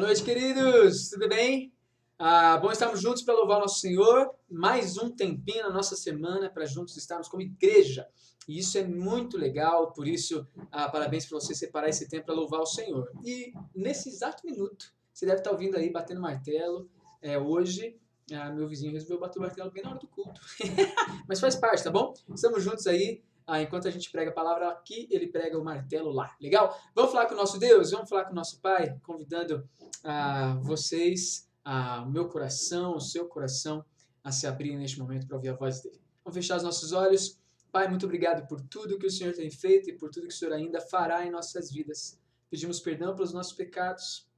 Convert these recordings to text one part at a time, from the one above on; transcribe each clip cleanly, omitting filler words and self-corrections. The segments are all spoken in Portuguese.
Boa noite, queridos! Tudo bem? Bom estarmos juntos para louvar o nosso Senhor. Mais um tempinho na nossa semana para juntos estarmos como igreja. E isso é muito legal, por isso, parabéns para você separar esse tempo para louvar o Senhor. E nesse exato minuto, você deve estar ouvindo aí, batendo martelo. Hoje, meu vizinho resolveu bater o martelo bem na hora do culto. Mas faz parte, tá bom? Estamos juntos aí. Enquanto a gente prega a palavra aqui, ele prega o martelo lá. Legal? Vamos falar com o nosso Deus? Vamos falar com o nosso Pai? Convidando vocês, o meu coração, o seu coração, a se abrirem neste momento para ouvir a voz dele. Vamos fechar os nossos olhos. Pai, muito obrigado por tudo que o Senhor tem feito e por tudo que o Senhor ainda fará em nossas vidas. Pedimos perdão pelos nossos pecados,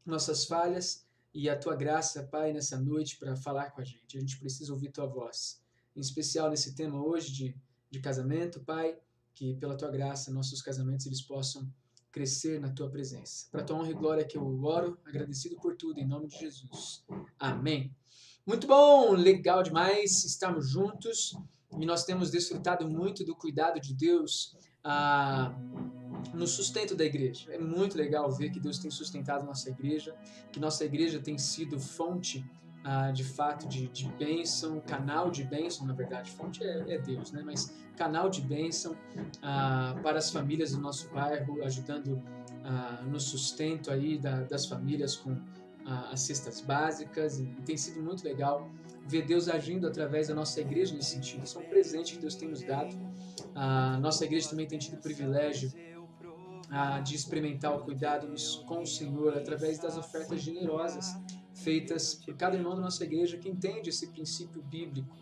nossas falhas e a tua graça, Pai, nessa noite para falar com a gente. A gente precisa ouvir tua voz. Em especial nesse tema hoje de casamento, Pai, que pela tua graça nossos casamentos eles possam crescer na tua presença. Para tua honra e glória que eu oro, agradecido por tudo, em nome de Jesus. Amém. Muito bom, legal demais estarmos juntos e nós temos desfrutado muito do cuidado de Deus no sustento da igreja. É muito legal ver que Deus tem sustentado nossa igreja, que nossa igreja tem sido fonte de fato de bênção, canal de bênção, na verdade, fonte é Deus, né? Mas canal de bênção para as famílias do nosso bairro, ajudando no sustento aí das famílias com as cestas básicas, e tem sido muito legal ver Deus agindo através da nossa igreja nesse sentido. Isso é um presente que Deus tem nos dado. Nossa igreja também tem tido o privilégio de experimentar o cuidado com o Senhor através das ofertas generosas feitas por cada irmão da nossa igreja que entende esse princípio bíblico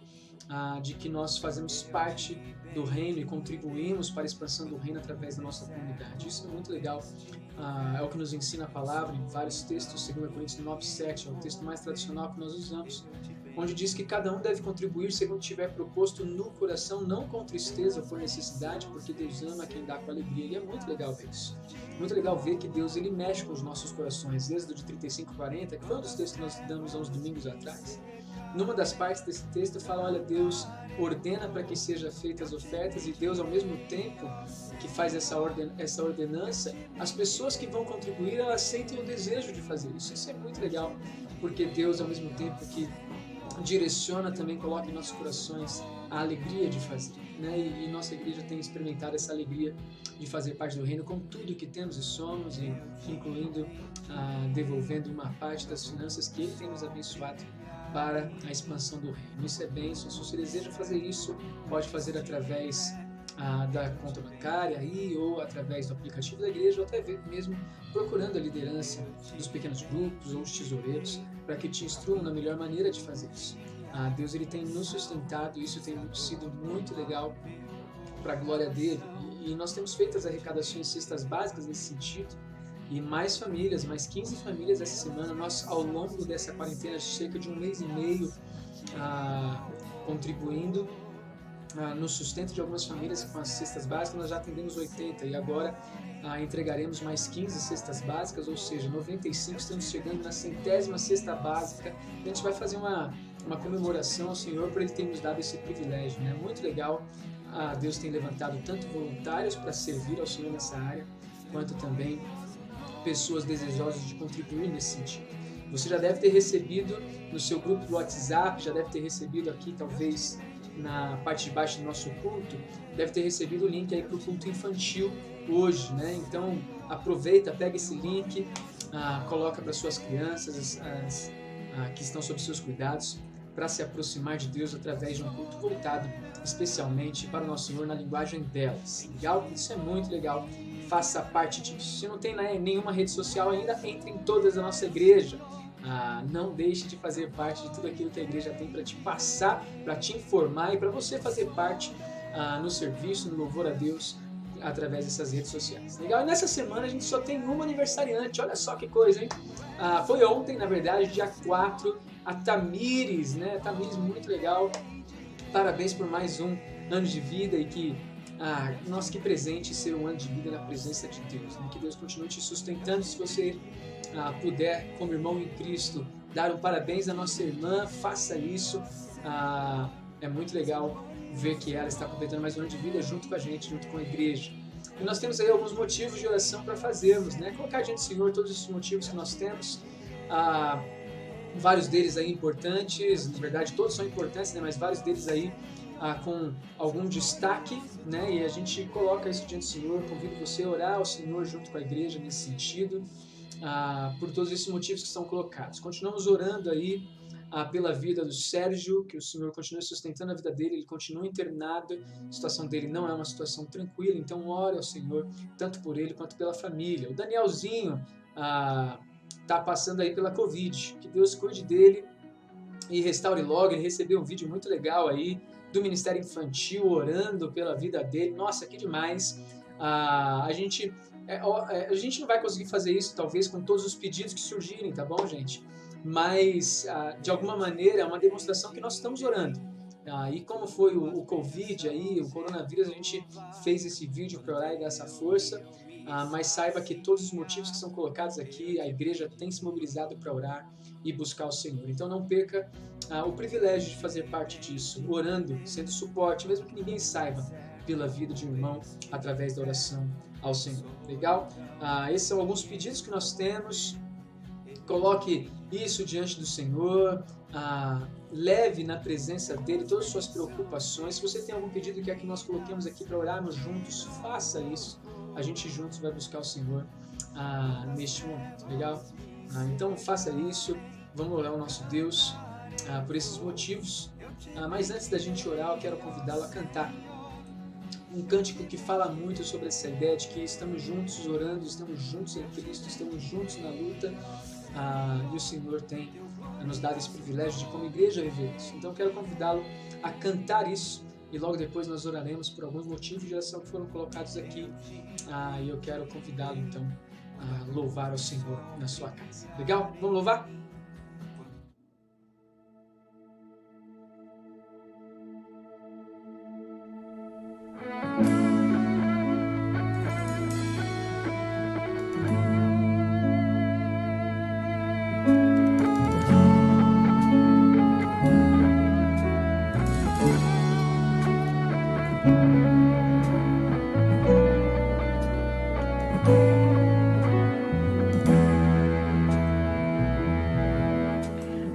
de que nós fazemos parte do reino e contribuímos para a expansão do reino através da nossa comunidade. Isso é muito legal. É o que nos ensina a palavra em vários textos. 2 Coríntios 9:7 é o texto mais tradicional que nós usamos, onde diz que cada um deve contribuir segundo tiver proposto no coração, não com tristeza ou por necessidade, porque Deus ama quem dá com alegria. E é muito legal ver isso. Muito legal ver que Deus ele mexe com os nossos corações. Êxodo de 35:40, que foi um dos textos que nós estudamos há uns domingos atrás. Numa das partes desse texto fala, olha, Deus ordena para que sejam feitas as ofertas e Deus, ao mesmo tempo que faz essa ordenança, as pessoas que vão contribuir, elas sentem o desejo de fazer isso. Isso é muito legal, porque Deus, ao mesmo tempo que direciona, também coloca em nossos corações a alegria de fazer, né? E nossa igreja tem experimentado essa alegria de fazer parte do reino com tudo que temos e somos, e incluindo devolvendo uma parte das finanças que Ele tem nos abençoado para a expansão do reino. Isso é bênção. Se você deseja fazer isso, pode fazer através da conta bancária ou através do aplicativo da igreja, ou até mesmo procurando a liderança dos pequenos grupos ou os tesoureiros para que te instruam na melhor maneira de fazer isso. Deus ele tem nos sustentado, isso tem sido muito legal para a glória dele, e nós temos feito as arrecadações cestas básicas nesse sentido, e mais famílias, mais 15 famílias essa semana. Nós, ao longo dessa quarentena, cerca de 1 mês e meio, contribuindo no sustento de algumas famílias com as cestas básicas. Nós já atendemos 80 e agora entregaremos mais 15 cestas básicas, ou seja, 95. Estamos chegando na 100ª cesta básica. A gente vai fazer uma comemoração ao Senhor por Ele ter nos dado esse privilégio, né? Muito legal. Deus tem levantado tanto voluntários para servir ao Senhor nessa área, quanto também pessoas desejosas de contribuir nesse sentido. Você já deve ter recebido no seu grupo do WhatsApp, já deve ter recebido aqui, talvez na parte de baixo do nosso culto, deve ter recebido o link aí para o culto infantil hoje, né? Então aproveita, pega esse link, coloca para suas crianças que estão sob seus cuidados, para se aproximar de Deus através de um culto voltado especialmente para o nosso Senhor na linguagem delas. Legal? Isso é muito legal. Faça parte disso. Se não tem nenhuma rede social ainda, entre em todas da nossa igreja. Não deixe de fazer parte de tudo aquilo que a igreja tem para te passar, para te informar e para você fazer parte no serviço, no louvor a Deus, através dessas redes sociais. Legal? E nessa semana a gente só tem uma aniversariante. Olha só que coisa, hein? Foi ontem, na verdade, dia 4, a Tamires, né? Tamires, muito legal. Parabéns por mais um ano de vida e que nossa, que presente ser um ano de vida na presença de Deus, né? Que Deus continue te sustentando. Se você puder, como irmão em Cristo, dar um parabéns à nossa irmã, faça isso. É muito legal ver que ela está completando mais um ano de vida junto com a gente, junto com a igreja. E nós temos aí alguns motivos de oração para fazermos, né? Colocar diante do Senhor todos esses motivos que nós temos, vários deles aí importantes, na verdade todos são importantes, né? Mas vários deles aí com algum destaque, né? E a gente coloca isso diante do Senhor. Convido você a orar ao Senhor junto com a igreja nesse sentido, por todos esses motivos que são colocados. Continuamos orando aí pela vida do Sérgio, que o Senhor continue sustentando a vida dele, ele continua internado, a situação dele não é uma situação tranquila, então ore ao Senhor, tanto por ele quanto pela família. O Danielzinho está passando aí pela Covid, que Deus cuide dele e restaure logo. Ele recebeu um vídeo muito legal aí do Ministério Infantil orando pela vida dele. Nossa, que demais! A gente não vai conseguir fazer isso talvez com todos os pedidos que surgirem, tá bom, gente? Mas de alguma maneira é uma demonstração que nós estamos orando. E como foi o Covid aí, o coronavírus, a gente fez esse vídeo para orar e dar essa força. Mas saiba que todos os motivos que são colocados aqui, a igreja tem se mobilizado para orar e buscar o Senhor. Então não perca o privilégio de fazer parte disso, orando, sendo suporte, mesmo que ninguém saiba, pela vida de um irmão através da oração ao Senhor. Legal? Esses são alguns pedidos que nós temos. Coloque isso diante do Senhor, leve na presença dele todas as suas preocupações. Se você tem algum pedido que quer que nós coloquemos aqui para orarmos juntos, faça isso. A gente juntos vai buscar o Senhor neste momento, legal? Então faça isso, vamos orar ao nosso Deus por esses motivos. Mas antes da gente orar, eu quero convidá-lo a cantar um cântico que fala muito sobre essa ideia de que estamos juntos orando, estamos juntos em Cristo, estamos juntos na luta, e o Senhor tem nos dado esse privilégio de, como igreja, viver isso. Então eu quero convidá-lo a cantar isso, e logo depois nós oraremos por alguns motivos de oração que foram colocados aqui, e eu quero convidá-lo então a louvar ao Senhor na sua casa. Legal? Vamos louvar?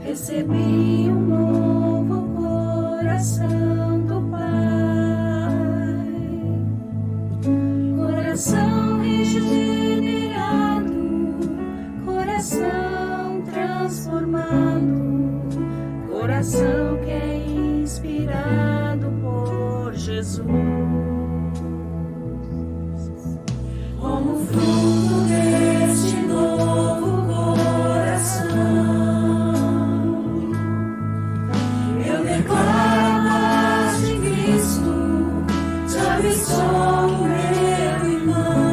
Recebi um novo coração do Pai, coração regenerado, coração transformado, coração que é inspirado por Jesus. Como fruto deste novo coração, sou meu irmão.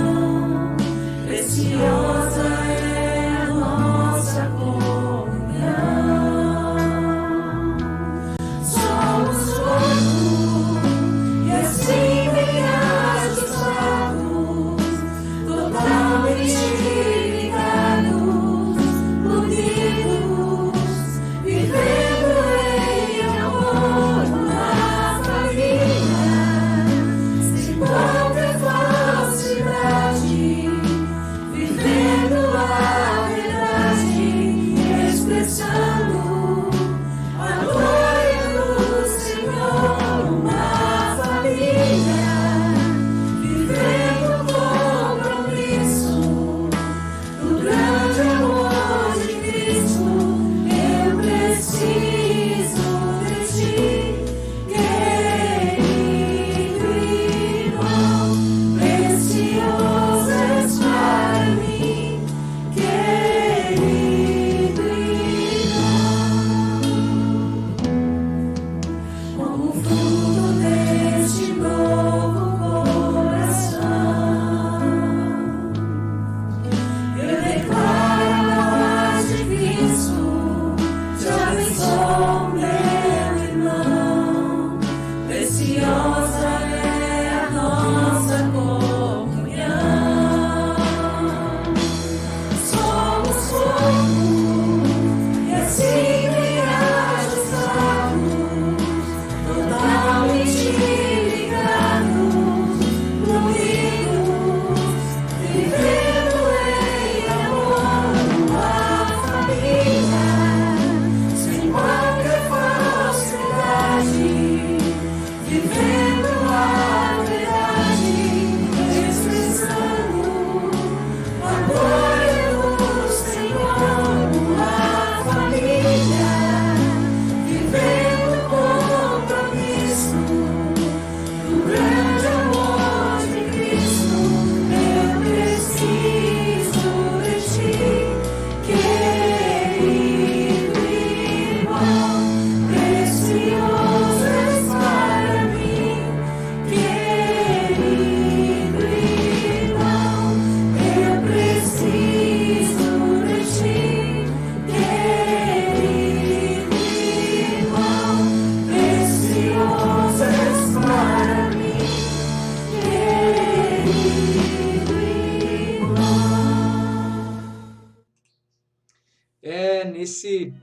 nesse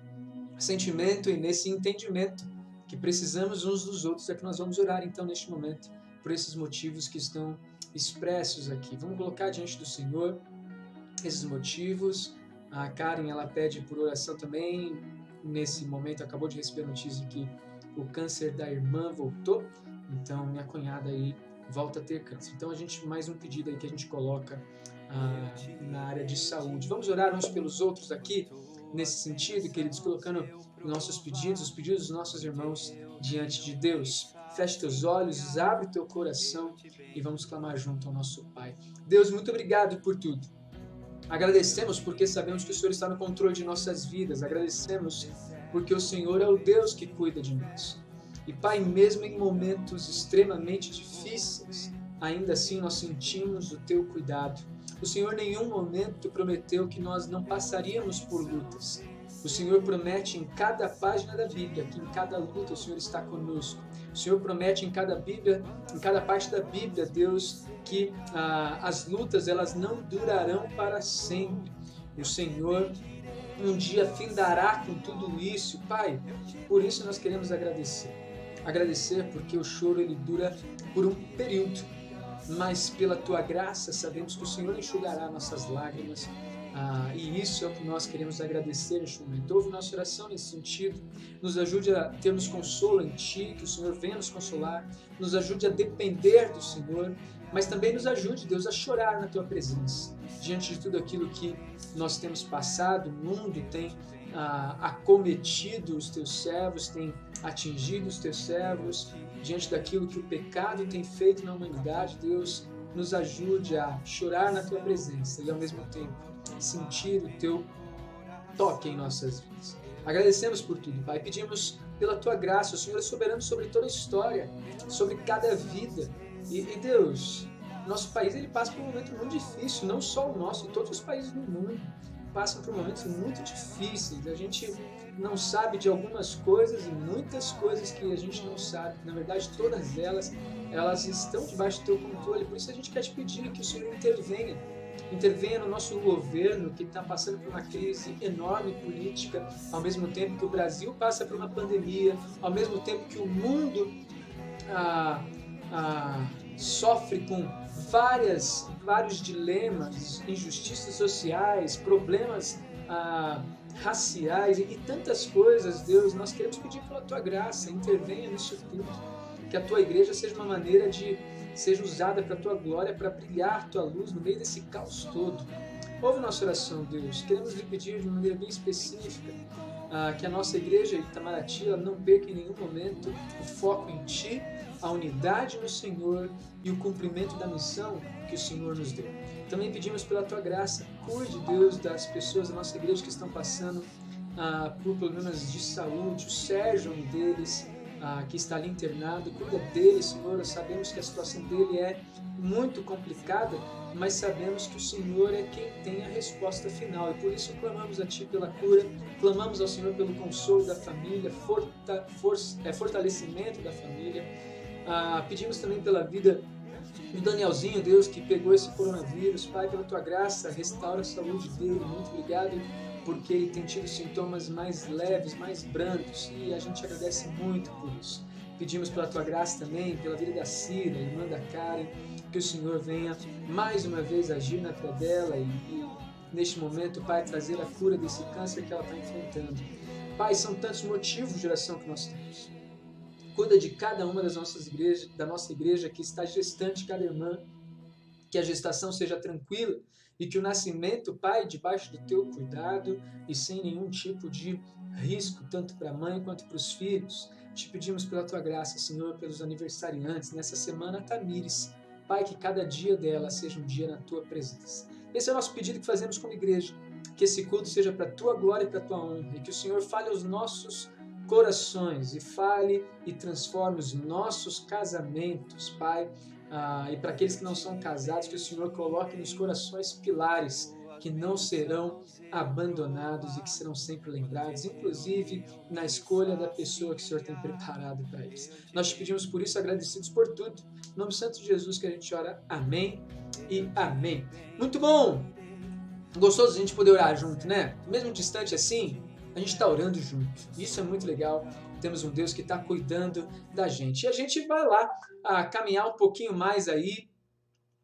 sentimento e nesse entendimento que precisamos uns dos outros, é que nós vamos orar então neste momento por esses motivos que estão expressos aqui. Vamos colocar diante do Senhor esses motivos. A Karen, ela pede por oração também. Nesse momento acabou de receber a notícia que o câncer da irmã voltou, então minha cunhada aí volta a ter câncer. Então mais um pedido aí que a gente coloca na área de saúde. Vamos orar uns pelos outros aqui, nesse sentido, queridos, colocando nossos pedidos, os pedidos dos nossos irmãos diante de Deus. Feche teus olhos, abre teu coração e vamos clamar junto ao nosso Pai. Deus, muito obrigado por tudo. Agradecemos porque sabemos que o Senhor está no controle de nossas vidas. Agradecemos porque o Senhor é o Deus que cuida de nós. E Pai, mesmo em momentos extremamente difíceis, ainda assim nós sentimos o Teu cuidado. O Senhor em nenhum momento prometeu que nós não passaríamos por lutas. O Senhor promete em cada página da Bíblia que em cada luta o Senhor está conosco. O Senhor promete em cada parte da Bíblia, Deus, que as lutas elas não durarão para sempre. O Senhor um dia findará com tudo isso, Pai. Por isso nós queremos agradecer. Agradecer porque o choro ele dura por um período, mas pela Tua graça sabemos que o Senhor enxugará nossas lágrimas. E isso é o que nós queremos agradecer neste momento. Ouve nossa oração nesse sentido. Nos ajude a termos consolo em Ti, que o Senhor venha nos consolar. Nos ajude a depender do Senhor, mas também nos ajude, Deus, a chorar na Tua presença. Diante de tudo aquilo que nós temos passado, o mundo tem acometido os Teus servos, tem atingido os Teus servos, diante daquilo que o pecado tem feito na humanidade, Deus, nos ajude a chorar na Tua presença e ao mesmo tempo sentir o Teu toque em nossas vidas. Agradecemos por tudo, Pai. Pedimos pela Tua graça. O Senhor é soberano sobre toda a história, sobre cada vida. E Deus, nosso país ele passa por um momento muito difícil, não só o nosso, todos os países do mundo passam por momentos muito difíceis. A gente não sabe de algumas coisas e muitas coisas que a gente não sabe. Na verdade, todas elas estão debaixo do Teu controle. Por isso a gente quer te pedir que o Senhor intervenha no nosso governo, que está passando por uma crise enorme política, ao mesmo tempo que o Brasil passa por uma pandemia, ao mesmo tempo que o mundo sofre com vários dilemas, injustiças sociais, problemas raciais e tantas coisas. Deus, nós queremos pedir pela Tua graça, intervenha nisso tudo, que a Tua igreja seja uma maneira seja usada para a Tua glória, para brilhar a Tua luz no meio desse caos todo. Ouve nossa oração, Deus. Queremos lhe pedir de uma maneira bem específica que a nossa igreja Itamaraty ela não perca em nenhum momento o foco em Ti, a unidade no Senhor e o cumprimento da missão que o Senhor nos deu. Também pedimos pela Tua graça, cuide, Deus, das pessoas da nossa igreja que estão passando por problemas de saúde. O Sérgio, um deles, que está ali internado, cuida dele, Senhor. Sabemos que a situação dele é muito complicada, mas sabemos que o Senhor é quem tem a resposta final, e por isso clamamos a Ti pela cura, clamamos ao Senhor pelo consolo da família, fortalecimento da família. Pedimos também pela vida do Danielzinho, Deus, que pegou esse coronavírus. Pai, pela Tua graça, restaura a saúde dele. Muito obrigado, porque ele tem tido sintomas mais leves, mais brandos, e a gente agradece muito por isso. Pedimos pela Tua graça também, pela vida da Cira, irmã da Karen, que o Senhor venha mais uma vez agir na vida dela e neste momento, Pai, trazer a cura desse câncer que ela está enfrentando. Pai, são tantos motivos de oração que nós temos. Cuida de cada uma da nossa igreja que está gestante, cada irmã, que a gestação seja tranquila e que o nascimento, Pai, debaixo do Teu cuidado e sem nenhum tipo de risco, tanto para a mãe quanto para os filhos. Te pedimos pela Tua graça, Senhor, pelos aniversariantes, nessa semana, a Tamires. Pai, que cada dia dela seja um dia na Tua presença. Esse é o nosso pedido que fazemos como igreja, que esse culto seja para a Tua glória e para a Tua honra, e que o Senhor fale aos nossos corações e fale e transforme os nossos casamentos, Pai, e para aqueles que não são casados, que o Senhor coloque nos corações pilares que não serão abandonados e que serão sempre lembrados, inclusive na escolha da pessoa que o Senhor tem preparado para eles. Nós te pedimos por isso, agradecidos por tudo. Em nome santo de Jesus que a gente ora. Amém e amém. Muito bom! Gostoso a gente poder orar junto, né? Mesmo distante assim, a gente está orando junto. Isso é muito legal. Temos um Deus que está cuidando da gente. E a gente vai lá caminhar um pouquinho mais aí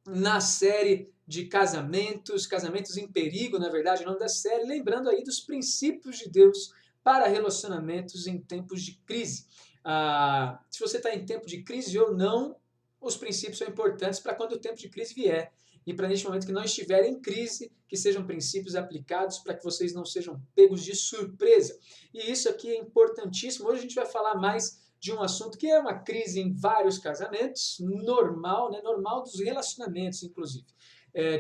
na série de casamentos em perigo, na verdade, o nome da série, lembrando aí dos princípios de Deus para relacionamentos em tempos de crise. Se você está em tempo de crise ou não, os princípios são importantes para quando o tempo de crise vier. E para neste momento que não estiver em crise, que sejam princípios aplicados para que vocês não sejam pegos de surpresa. E isso aqui é importantíssimo. Hoje a gente vai falar mais de um assunto que é uma crise em vários casamentos, normal, né? Normal dos relacionamentos, inclusive,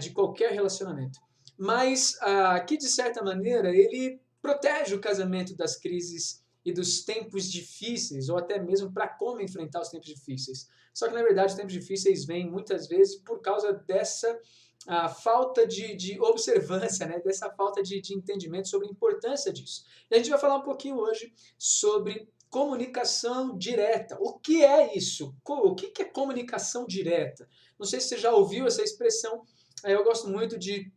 de qualquer relacionamento. Mas que, de certa maneira, ele protege o casamento das crises e dos tempos difíceis, ou até mesmo para como enfrentar os tempos difíceis. Só que, na verdade, os tempos difíceis vêm muitas vezes por causa dessa falta de observância, né? Dessa falta de entendimento sobre a importância disso. E a gente vai falar um pouquinho hoje sobre comunicação direta. O que é isso? O que é comunicação direta? Não sei se você já ouviu essa expressão. Eu gosto muito de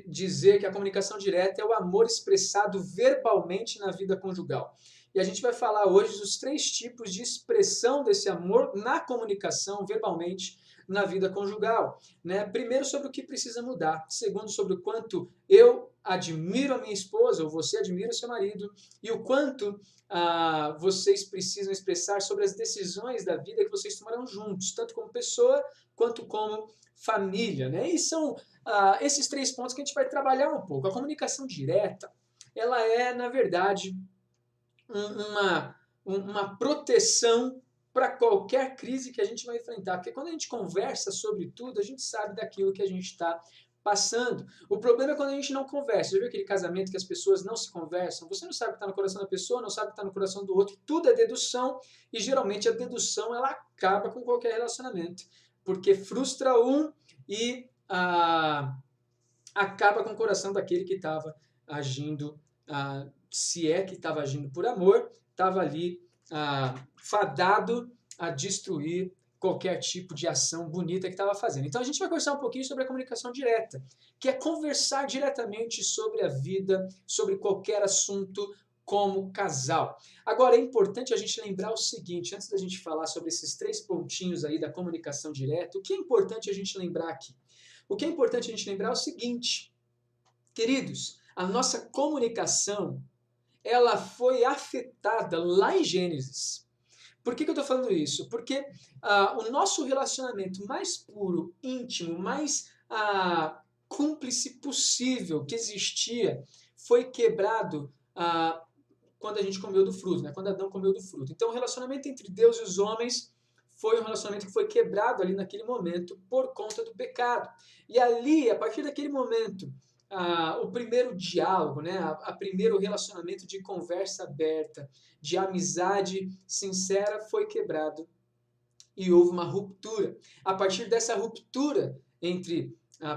dizer que a comunicação direta é o amor expressado verbalmente na vida conjugal. E a gente vai falar hoje dos 3 tipos de expressão desse amor na comunicação verbalmente na vida conjugal. Né? Primeiro, sobre o que precisa mudar. Segundo, sobre o quanto eu admiro a minha esposa, ou você admira o seu marido, e o quanto vocês precisam expressar sobre as decisões da vida que vocês tomarão juntos, tanto como pessoa quanto como família. Né? E são esses 3 pontos que a gente vai trabalhar um pouco. A comunicação direta, ela é, na verdade, uma proteção para qualquer crise que a gente vai enfrentar. Porque quando a gente conversa sobre tudo, a gente sabe daquilo que a gente está passando. O problema é quando a gente não conversa. Já viu aquele casamento que as pessoas não se conversam? Você não sabe o que está no coração da pessoa, não sabe o que está no coração do outro. Tudo é dedução e geralmente a dedução ela acaba com qualquer relacionamento. Porque frustra um e acaba com o coração daquele que estava agindo, se é que estava agindo por amor, estava ali fadado a destruir qualquer tipo de ação bonita que estava fazendo. Então a gente vai conversar um pouquinho sobre a comunicação direta, que é conversar diretamente sobre a vida, sobre qualquer assunto como casal. Agora é importante a gente lembrar o seguinte, antes da gente falar sobre esses 3 pontinhos aí da comunicação direta, o que é importante a gente lembrar aqui? O que é importante a gente lembrar é o seguinte, queridos, a nossa comunicação, ela foi afetada lá em Gênesis. Por que eu estou falando isso? Porque o nosso relacionamento mais puro, íntimo, mais cúmplice possível que existia, foi quebrado quando a gente comeu do fruto, né? Quando Adão comeu do fruto. Então o relacionamento entre Deus e os homens foi um relacionamento que foi quebrado ali naquele momento por conta do pecado. E ali, a partir daquele momento, o primeiro diálogo, né, a primeiro relacionamento de conversa aberta, de amizade sincera foi quebrado e houve uma ruptura. A partir dessa ruptura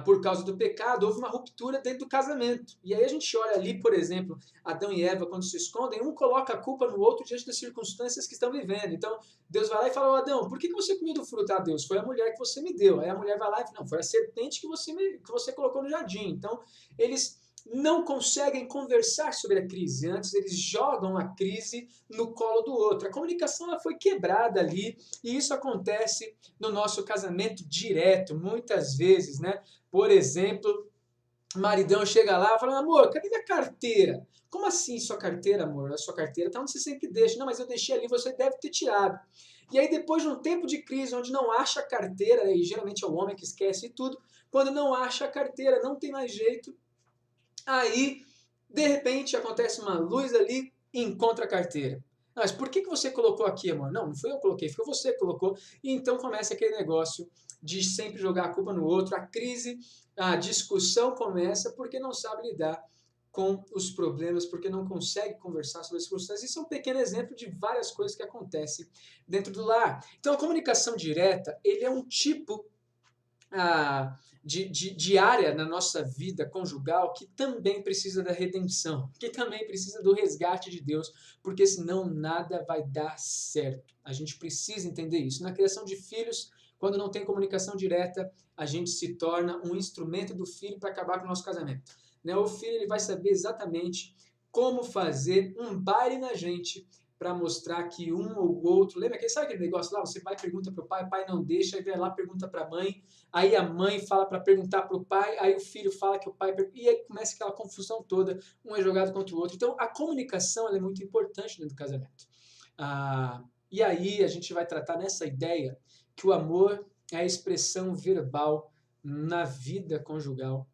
por causa do pecado, houve uma ruptura dentro do casamento. E aí a gente olha ali, por exemplo, Adão e Eva, quando se escondem, um coloca a culpa no outro diante das circunstâncias que estão vivendo. Então, Deus vai lá e fala, Adão, por que você comeu do fruto? Deus, foi a mulher que você me deu. Aí a mulher vai lá e fala, não, foi a serpente que você colocou no jardim. Então, eles não conseguem conversar sobre a crise, antes eles jogam a crise no colo do outro. A comunicação ela foi quebrada ali, e isso acontece no nosso casamento direto, muitas vezes, né? Por exemplo, o maridão chega lá e fala, amor, cadê minha carteira? Como assim sua carteira, amor? A sua carteira está onde você sempre deixa. Não, mas eu deixei ali, você deve ter tirado. E aí depois de um tempo de crise, onde não acha a carteira, né, e geralmente é o homem que esquece tudo, quando não acha a carteira, não tem mais jeito, aí, de repente, acontece uma luz ali e encontra a carteira. Mas por que você colocou aqui, amor? Não, não foi eu que coloquei, foi você que colocou. E então começa aquele negócio de sempre jogar a culpa no outro. A crise, a discussão começa porque não sabe lidar com os problemas, porque não consegue conversar sobre as circunstâncias. Isso é um pequeno exemplo de várias coisas que acontecem dentro do lar. Então, a comunicação direta, ele é um tipo de área na nossa vida conjugal que também precisa da redenção, que também precisa do resgate de Deus, porque senão nada vai dar certo. A gente precisa entender isso. Na criação de filhos, quando não tem comunicação direta, a gente se torna um instrumento do filho para acabar com o nosso casamento. O filho ele vai saber exatamente como fazer um baile na gente para mostrar que um ou outro... Sabe aquele negócio lá? Você vai e pergunta para o pai não deixa, aí vai lá pergunta para a mãe, aí a mãe fala para perguntar para o pai, aí o filho fala que o pai... E aí começa aquela confusão toda, um é jogado contra o outro. Então, a comunicação ela é muito importante dentro do casamento. E aí a gente vai tratar nessa ideia que o amor é a expressão verbal na vida conjugal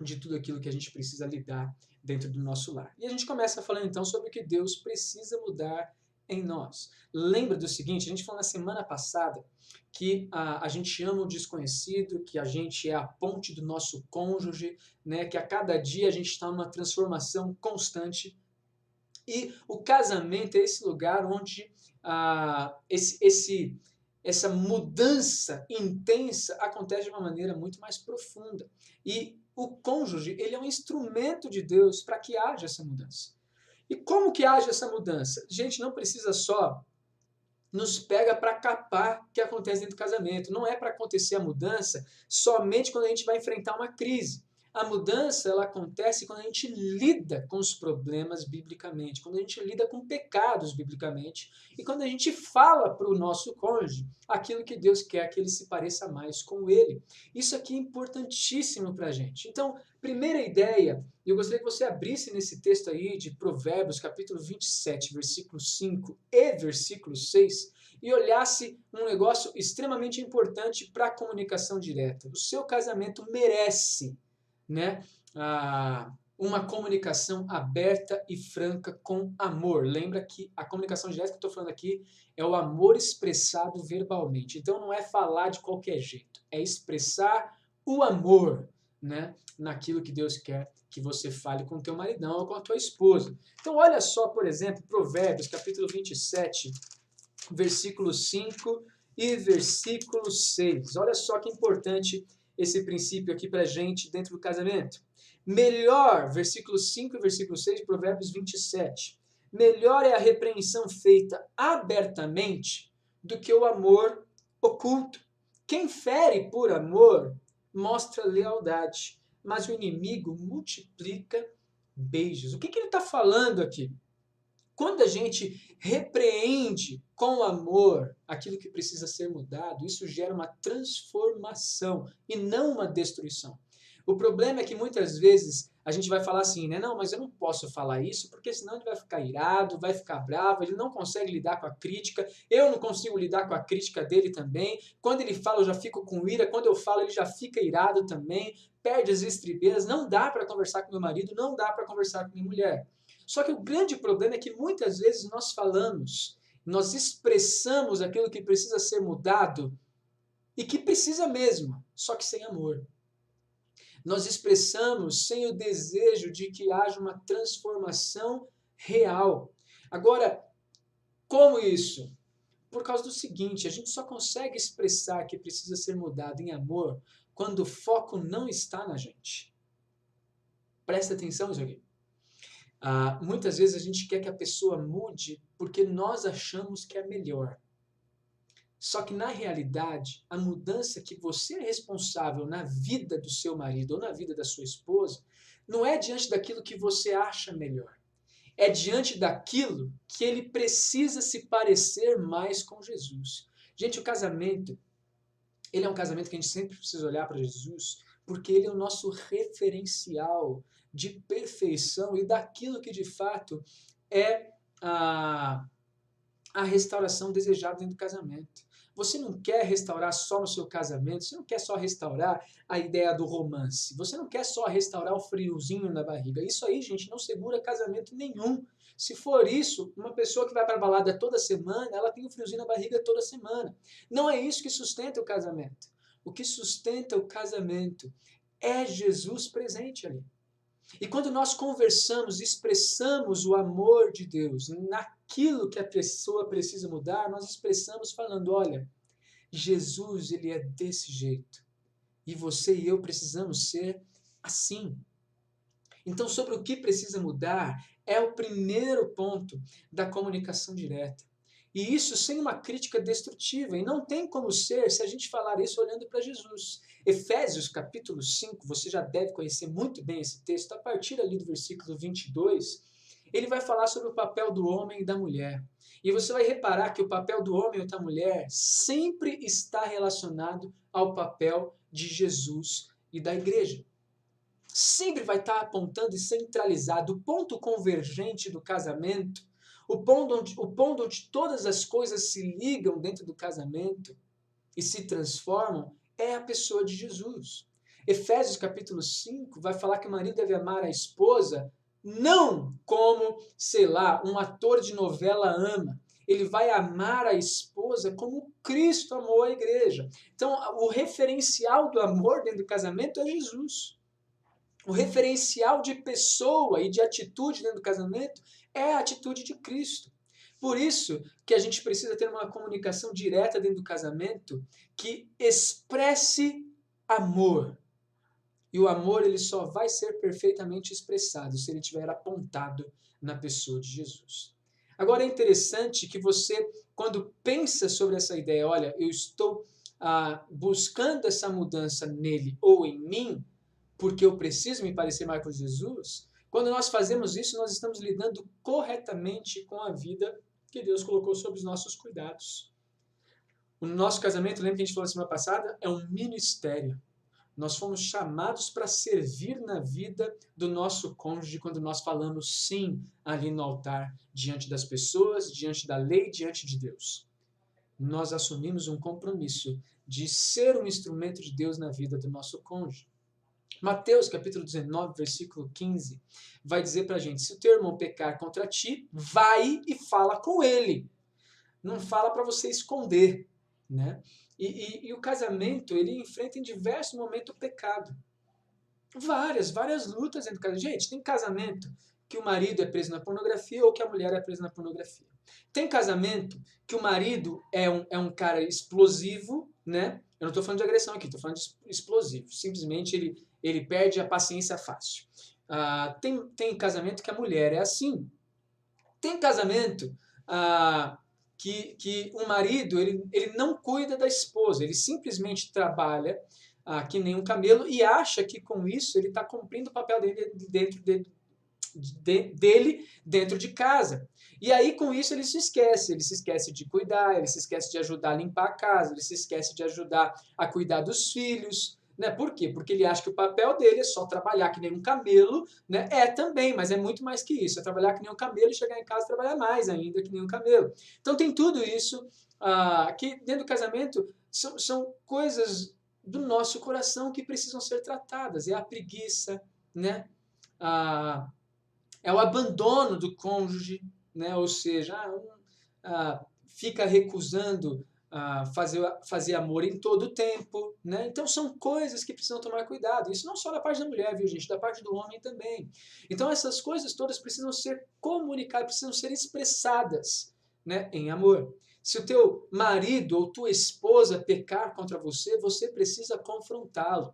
de tudo aquilo que a gente precisa lidar dentro do nosso lar. E a gente começa falando então sobre o que Deus precisa mudar em nós. Lembra do seguinte, a gente falou na semana passada que a gente ama o desconhecido, que a gente é a ponte do nosso cônjuge, né, que a cada dia a gente está numa transformação constante. E o casamento é esse lugar onde essa mudança intensa acontece de uma maneira muito mais profunda. E o cônjuge, ele é um instrumento de Deus para que haja essa mudança. E como que haja essa mudança? Gente, não precisa só nos pega para capar o que acontece dentro do casamento. Não é para acontecer a mudança somente quando a gente vai enfrentar uma crise. A mudança ela acontece quando a gente lida com os problemas biblicamente, quando a gente lida com pecados biblicamente e quando a gente fala para o nosso cônjuge aquilo que Deus quer que ele se pareça mais com ele. Isso aqui é importantíssimo para a gente. Então, primeira ideia, eu gostaria que você abrisse nesse texto aí de Provérbios, capítulo 27, versículo 5 e versículo 6, e olhasse um negócio extremamente importante para a comunicação direta. O seu casamento merece, né, uma comunicação aberta e franca com amor. Lembra que a comunicação direta que eu estou falando aqui é o amor expressado verbalmente. Então não é falar de qualquer jeito, é expressar o amor, né, naquilo que Deus quer que você fale com o teu maridão ou com a tua esposa. Então olha só, por exemplo, Provérbios, capítulo 27, versículo 5 e versículo 6. Olha só que importante esse princípio aqui para a gente dentro do casamento. Melhor, versículo 5 e versículo 6 de Provérbios 27. Melhor é a repreensão feita abertamente do que o amor oculto. Quem fere por amor mostra lealdade, mas o inimigo multiplica beijos. O que ele está falando aqui? Quando a gente repreende com amor aquilo que precisa ser mudado, isso gera uma transformação e não uma destruição. O problema é que muitas vezes a gente vai falar assim, né? Não, mas eu não posso falar isso porque senão ele vai ficar irado, vai ficar bravo, ele não consegue lidar com a crítica, eu não consigo lidar com a crítica dele também. Quando ele fala, eu já fico com ira, quando eu falo, ele já fica irado também, perde as estribeiras, não dá para conversar com meu marido, não dá para conversar com minha mulher. Só que o grande problema é que muitas vezes nós falamos, nós expressamos aquilo que precisa ser mudado e que precisa mesmo, só que sem amor. Nós expressamos sem o desejo de que haja uma transformação real. Agora, como isso? Por causa do seguinte, a gente só consegue expressar que precisa ser mudado em amor quando o foco não está na gente. Presta atenção nisso aqui. Muitas vezes a gente quer que a pessoa mude porque nós achamos que é melhor. Só que, na realidade, a mudança que você é responsável na vida do seu marido ou na vida da sua esposa não é diante daquilo que você acha melhor. É diante daquilo que ele precisa se parecer mais com Jesus. Gente, o casamento, ele é um casamento que a gente sempre precisa olhar para Jesus, porque ele é o nosso referencial de perfeição e daquilo que de fato é a restauração desejada dentro do casamento. Você não quer restaurar só no seu casamento, você não quer só restaurar a ideia do romance, você não quer só restaurar o friozinho na barriga. Isso aí, gente, não segura casamento nenhum. Se for isso, uma pessoa que vai para a balada toda semana, ela tem um friozinho na barriga toda semana. Não é isso que sustenta o casamento. O que sustenta o casamento é Jesus presente ali. E quando nós conversamos, expressamos o amor de Deus naquilo que a pessoa precisa mudar, nós expressamos falando, olha, Jesus, ele é desse jeito. E você e eu precisamos ser assim. Então, sobre o que precisa mudar é o primeiro ponto da comunicação direta. E isso sem uma crítica destrutiva. E não tem como ser se a gente falar isso olhando para Jesus. Efésios capítulo 5, você já deve conhecer muito bem esse texto, a partir ali do versículo 22, ele vai falar sobre o papel do homem e da mulher. E você vai reparar que o papel do homem ou da mulher sempre está relacionado ao papel de Jesus e da igreja. Sempre vai estar apontando e centralizado. O ponto convergente do casamento, o ponto onde todas as coisas se ligam dentro do casamento e se transformam, é a pessoa de Jesus. Efésios capítulo 5 vai falar que o marido deve amar a esposa não como, sei lá, um ator de novela ama. Ele vai amar a esposa como Cristo amou a igreja. Então, o referencial do amor dentro do casamento é Jesus. O referencial de pessoa e de atitude dentro do casamento é a atitude de Cristo. Por isso que a gente precisa ter uma comunicação direta dentro do casamento que expresse amor. E o amor ele só vai ser perfeitamente expressado se ele estiver apontado na pessoa de Jesus. Agora é interessante que você, quando pensa sobre essa ideia, olha, eu estou buscando essa mudança nele ou em mim, porque eu preciso me parecer mais com Jesus, quando nós fazemos isso, nós estamos lidando corretamente com a vida que Deus colocou sob os nossos cuidados. O nosso casamento, lembra que a gente falou na semana passada, é um ministério. Nós fomos chamados para servir na vida do nosso cônjuge quando nós falamos sim ali no altar, diante das pessoas, diante da lei, diante de Deus. Nós assumimos um compromisso de ser um instrumento de Deus na vida do nosso cônjuge. Mateus capítulo 19, versículo 15, vai dizer para a gente, se o teu irmão pecar contra ti, vai e fala com ele. Não fala para você esconder, né? E o casamento, ele enfrenta em diversos momentos o pecado. Várias lutas dentro do casamento. Gente, tem casamento que o marido é preso na pornografia ou que a mulher é presa na pornografia. Tem casamento que o marido é um cara explosivo, né? Eu não estou falando de agressão aqui, estou falando de explosivo. Simplesmente ele perde a paciência fácil. Tem casamento que a mulher é assim. Tem casamento que o marido ele não cuida da esposa, ele simplesmente trabalha que nem um camelo e acha que com isso ele está cumprindo o papel dele dentro de casa. E aí com isso ele se esquece de cuidar, ele se esquece de ajudar a limpar a casa, ele se esquece de ajudar a cuidar dos filhos. Né? Por quê? Porque ele acha que o papel dele é só trabalhar que nem um camelo, né? É também, mas é muito mais que isso. É trabalhar que nem um camelo e chegar em casa e trabalhar mais ainda que nem um camelo. Então tem tudo isso que dentro do casamento são coisas do nosso coração que precisam ser tratadas. É a preguiça, né? É o abandono do cônjuge, né? Ou seja, fica recusando fazer amor em todo o tempo, né? Então são coisas que precisam tomar cuidado. Isso não só da parte da mulher, viu, gente? Da parte do homem também. Então essas coisas todas precisam ser comunicadas, precisam ser expressadas, né? Em amor. Se o teu marido ou tua esposa pecar contra você, você precisa confrontá-lo.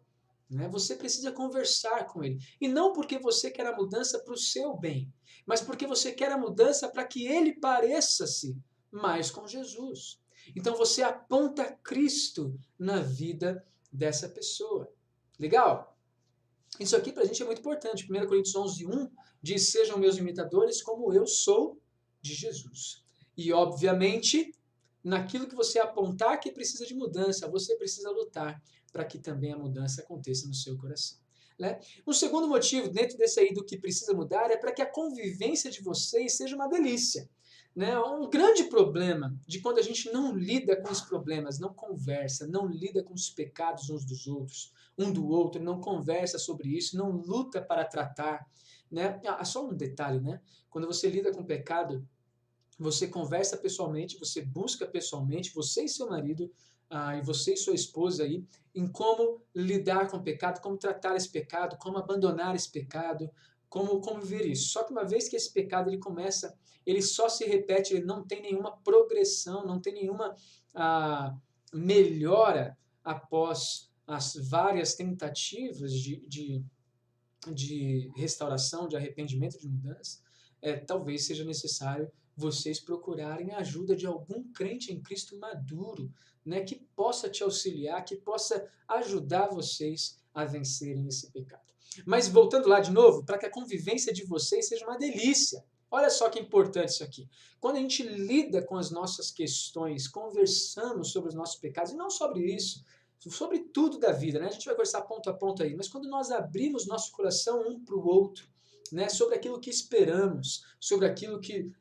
Né? Você precisa conversar com ele. E não porque você quer a mudança para o seu bem, mas porque você quer a mudança para que ele pareça-se mais com Jesus. Então você aponta Cristo na vida dessa pessoa. Legal? Isso aqui para a gente é muito importante. 1 Coríntios 11:1 diz, sejam meus imitadores como eu sou de Jesus. E obviamente, naquilo que você apontar que precisa de mudança, você precisa lutar para que também a mudança aconteça no seu coração. Né? Um segundo motivo, dentro desse aí do que precisa mudar, é para que a convivência de vocês seja uma delícia. Né? Um grande problema de quando a gente não lida com os problemas, não conversa, não lida com os pecados uns dos outros, um do outro, não conversa sobre isso, não luta para tratar. Né? Só um detalhe, né? Quando você lida com pecado, você conversa pessoalmente, você busca pessoalmente, você e seu marido, e você e sua esposa aí, em como lidar com o pecado, como tratar esse pecado, como abandonar esse pecado, como viver isso. Só que uma vez que esse pecado ele começa, ele só se repete, ele não tem nenhuma progressão, não tem nenhuma melhora após as várias tentativas de restauração, de arrependimento, de mudança, talvez seja necessário vocês procurarem a ajuda de algum crente em Cristo maduro, né, que possa te auxiliar, que possa ajudar vocês a vencerem esse pecado. Mas voltando lá de novo, para que a convivência de vocês seja uma delícia. Olha só que importante isso aqui. Quando a gente lida com as nossas questões, conversamos sobre os nossos pecados, e não sobre isso, sobre tudo da vida, né? A gente vai conversar ponto a ponto aí, mas quando nós abrimos nosso coração um para o outro, né, sobre aquilo que esperamos, sobre aquilo que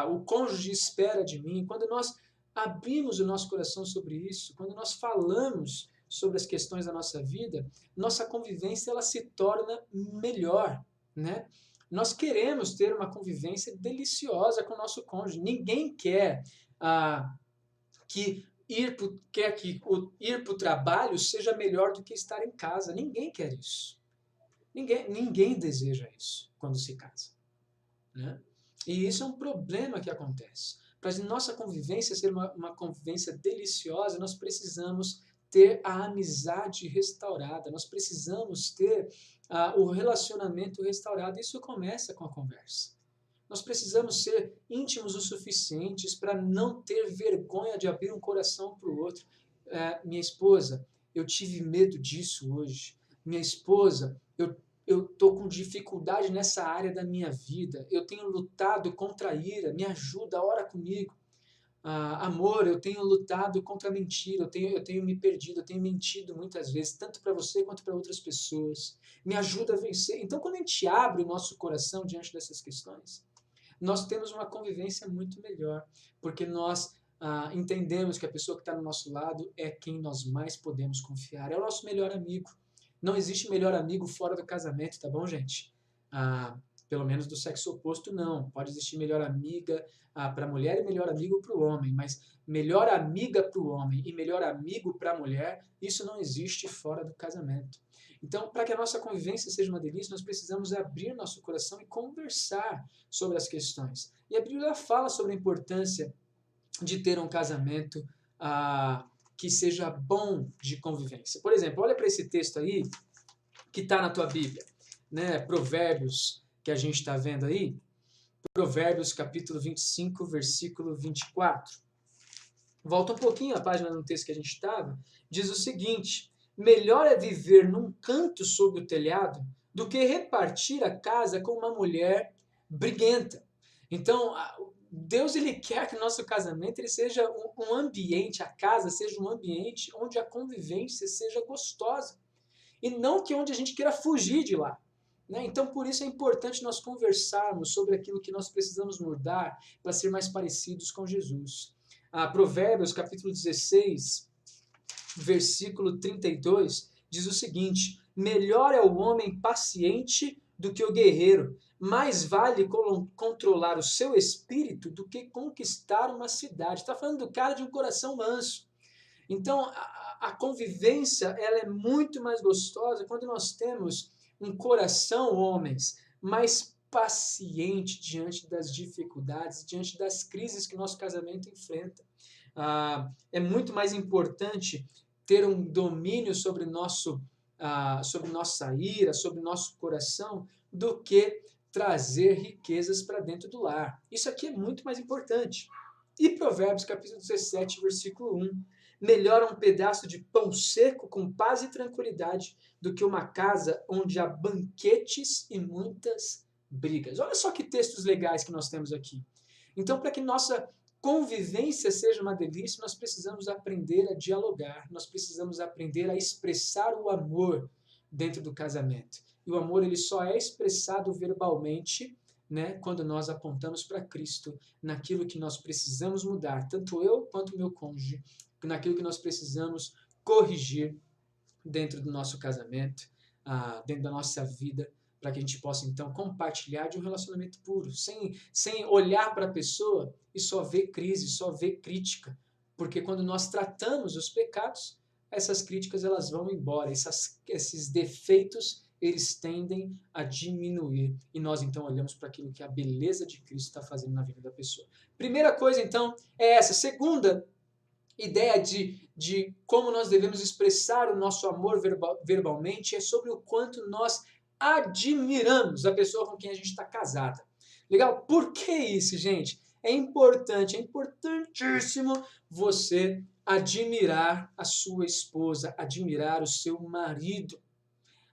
o cônjuge espera de mim, quando nós abrimos o nosso coração sobre isso, quando nós falamos sobre as questões da nossa vida, nossa convivência ela se torna melhor, né? Nós queremos ter uma convivência deliciosa com o nosso cônjuge. Ninguém quer que ir para o trabalho seja melhor do que estar em casa. Ninguém quer isso. Ninguém deseja isso quando se casa, né? E isso é um problema que acontece. Para a nossa convivência ser uma convivência deliciosa, nós precisamos ter a amizade restaurada, nós precisamos ter o relacionamento restaurado. Isso começa com a conversa. Nós precisamos ser íntimos o suficientes para não ter vergonha de abrir um coração para o outro. Minha esposa, eu tive medo disso hoje. Minha esposa, eu estou com dificuldade nessa área da minha vida. Eu tenho lutado contra a ira. Me ajuda, ora comigo. Amor, eu tenho lutado contra a mentira. Eu tenho me perdido, eu tenho mentido muitas vezes, tanto para você quanto para outras pessoas. Me ajuda a vencer. Então, quando a gente abre o nosso coração diante dessas questões, nós temos uma convivência muito melhor, porque nós entendemos que a pessoa que está do nosso lado é quem nós mais podemos confiar. É o nosso melhor amigo. Não existe melhor amigo fora do casamento, tá bom, gente? Pelo menos do sexo oposto, não. Pode existir melhor amiga para a mulher e melhor amigo para o homem, mas melhor amiga para o homem e melhor amigo para a mulher, isso não existe fora do casamento. Então, para que a nossa convivência seja uma delícia, nós precisamos abrir nosso coração e conversar sobre as questões. E a Bíblia fala sobre a importância de ter um casamento que seja bom de convivência. Por exemplo, olha para esse texto aí que está na tua Bíblia, né? Provérbios, que a gente está vendo aí, Provérbios capítulo 25, versículo 24. Volta um pouquinho a página no texto que a gente estava, diz o seguinte: melhor é viver num canto sob o telhado do que repartir a casa com uma mulher briguenta. Então, Deus ele quer que o nosso casamento ele seja um ambiente, a casa seja um ambiente onde a convivência seja gostosa. E não que onde a gente queira fugir de lá. Né? Então, por isso é importante nós conversarmos sobre aquilo que nós precisamos mudar para ser mais parecidos com Jesus. Provérbios, capítulo 16, versículo 32, diz o seguinte: melhor é o homem paciente do que o guerreiro, mais vale controlar o seu espírito do que conquistar uma cidade. Está falando do cara de um coração manso. Então, a convivência ela é muito mais gostosa quando nós temos um coração, homens, mais paciente diante das dificuldades, diante das crises que o nosso casamento enfrenta. É muito mais importante ter um domínio sobre nossa ira, sobre nosso coração, do que trazer riquezas para dentro do lar. Isso aqui é muito mais importante. E Provérbios, capítulo 17, versículo 1. Melhor um pedaço de pão seco com paz e tranquilidade do que uma casa onde há banquetes e muitas brigas. Olha só que textos legais que nós temos aqui. Então, para que nossa convivência seja uma delícia, nós precisamos aprender a dialogar, nós precisamos aprender a expressar o amor dentro do casamento. E o amor ele só é expressado verbalmente, né, quando nós apontamos para Cristo, naquilo que nós precisamos mudar, tanto eu quanto o meu cônjuge, naquilo que nós precisamos corrigir dentro do nosso casamento, dentro da nossa vida, para que a gente possa, então, compartilhar de um relacionamento puro, sem olhar para a pessoa e só ver crise, só ver crítica. Porque quando nós tratamos os pecados, essas críticas elas vão embora, esses defeitos eles tendem a diminuir. E nós, então, olhamos para aquilo que a beleza de Cristo está fazendo na vida da pessoa. Primeira coisa, então, é essa. Segunda ideia de como nós devemos expressar o nosso amor verbalmente é sobre o quanto nós admiramos a pessoa com quem a gente está casada. Legal? Por que isso, gente? É importantíssimo você admirar a sua esposa, admirar o seu marido.